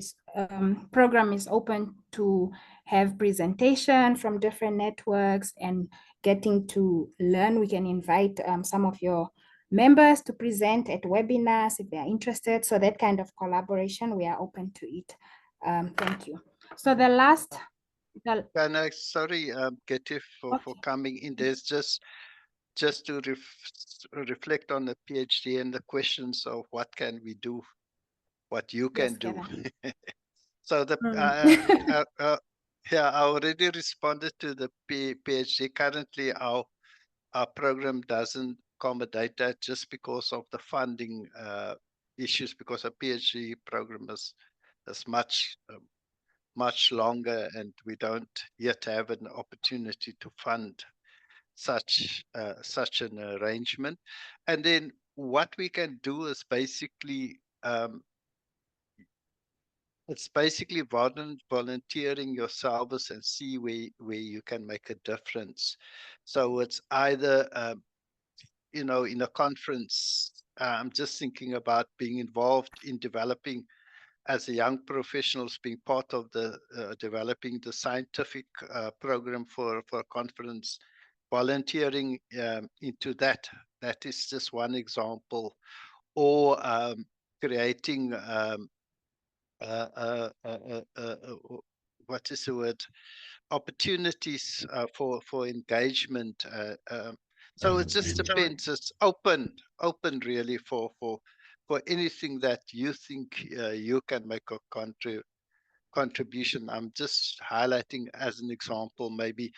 program is open to have presentation from different networks and getting to learn. We can invite some of your members to present at webinars if they are interested. So that kind of collaboration, we are open to it. Thank you. So the last. Sorry, Getty, for coming in. There's just to reflect on the PhD and the questions of what can we do, what you can do. So the yeah, I already responded to the PhD. Currently, our program doesn't accommodate that just because of the funding issues, because a PhD program is much longer, and we don't yet have an opportunity to fund such an arrangement. And then what we can do is basically volunteering yourselves and see where you can make a difference. So it's either in a conference. I'm just thinking about being involved in developing, as a young professionals, being part of the developing the scientific program for a conference, volunteering into that. That is just one example. Or creating what is the word? Opportunities for engagement. So it just depends. It's open really for anything that you think you can make a contribution. I'm just highlighting as an example, maybe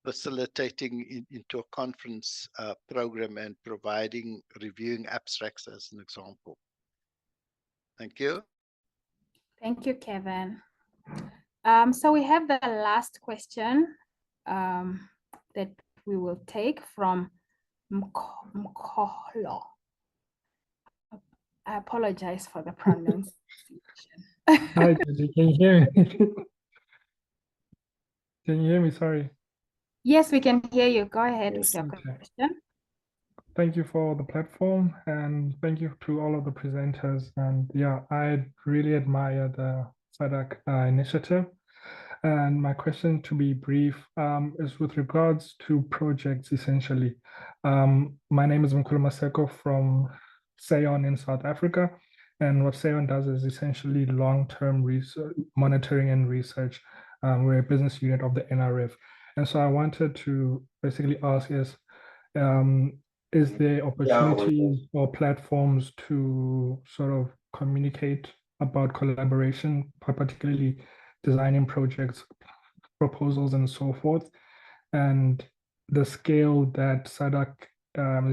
facilitating into a conference program and reviewing abstracts as an example. Thank you. Thank you, Kevin. So we have the last question that we will take from Mkolo. I apologize for the pronunciation. Hi, can you hear me? Can you hear me? Sorry. Yes, we can hear you. Go ahead with your question. Thank you for the platform, and thank you to all of the presenters. And yeah, I really admire the SADC initiative. And my question, to be brief, is with regards to projects, essentially. My name is Mkulu Maseko from SAON in South Africa. And what SAON does is essentially long-term research, monitoring and research. We're a business unit of the NRF. And so I wanted to basically ask is there opportunities or platforms to sort of communicate about collaboration, particularly designing projects, proposals, and so forth, and the scale that SADC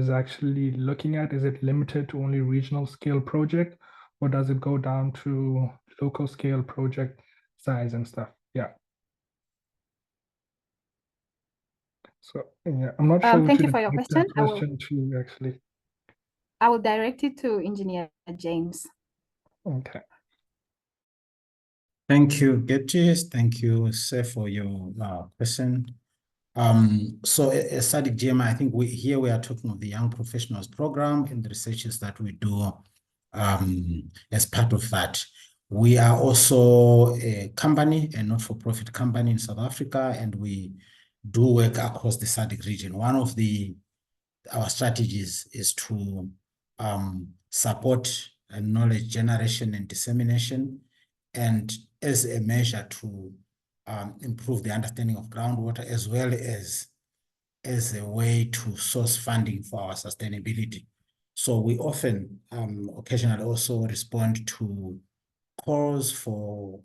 is actually looking at? Is it limited to only regional scale project, or does it go down to local scale project size and stuff? Yeah. So yeah, I'm not sure. Thank you for your question. Too, actually. I will direct it to Engineer James. Okay. Thank you, Getty. Thank you, Sir, for your question. So as SADC-GMI, I think we are talking of the Young Professionals Program and the researches that we do as part of that. We are also a company, a not-for-profit company in South Africa, and we do work across the SADC region. One of our strategies is to support knowledge generation and dissemination, and as a measure to improve the understanding of groundwater, as well as a way to source funding for our sustainability. So we often, occasionally also respond to calls for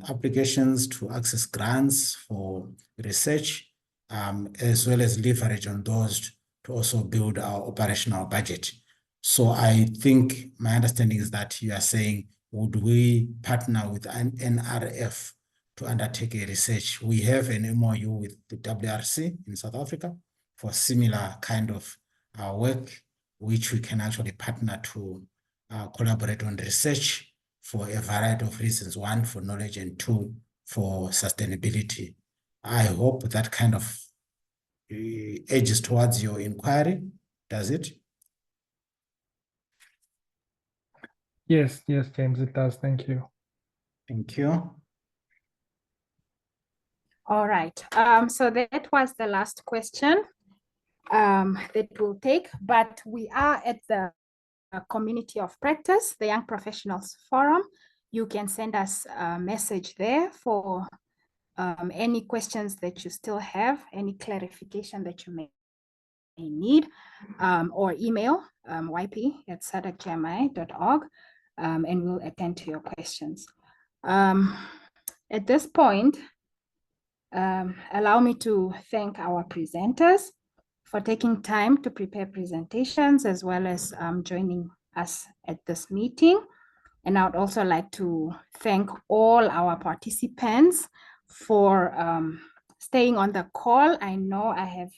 applications to access grants for research, as well as leverage on those to also build our operational budget. So I think my understanding is that you are saying, would we partner with an NRF to undertake a research? We have an MOU with the WRC in South Africa for similar kind of work, which we can actually partner to collaborate on research for a variety of reasons. One, for knowledge, and two, for sustainability. I hope that kind of edges towards your inquiry. Does it? Yes, James, it does. Thank you. Thank you. All right. So that was the last question that we'll take, but we are at the community of practice, the Young Professionals Forum. You can send us a message there for any questions that you still have, any clarification that you may need, or email yp@sadc-gmi.org, and we'll attend to your questions. At this point, allow me to thank our presenters for taking time to prepare presentations, as well as joining us at this meeting. And I would also like to thank all our participants for staying on the call. I know I have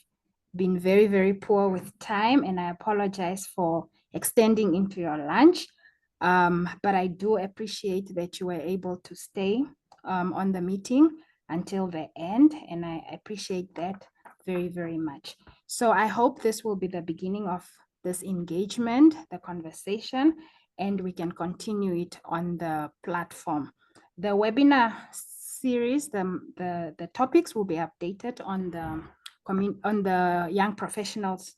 been very, very poor with time, and I apologize for extending into your lunch. But I do appreciate that you were able to stay on the meeting until the end, and I appreciate that very, very much. So I hope this will be the beginning of this engagement, the conversation, and we can continue it on the platform. The webinar series, the topics will be updated on the Young Professionals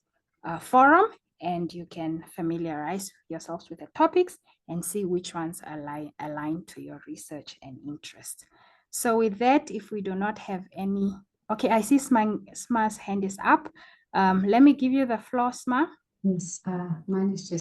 Forum, and you can familiarize yourselves with the topics and see which ones align to your research and interest. So with that, if we do not have any, okay, I see Sma's hand is up. Let me give you the floor, Sma. Yes, mine is just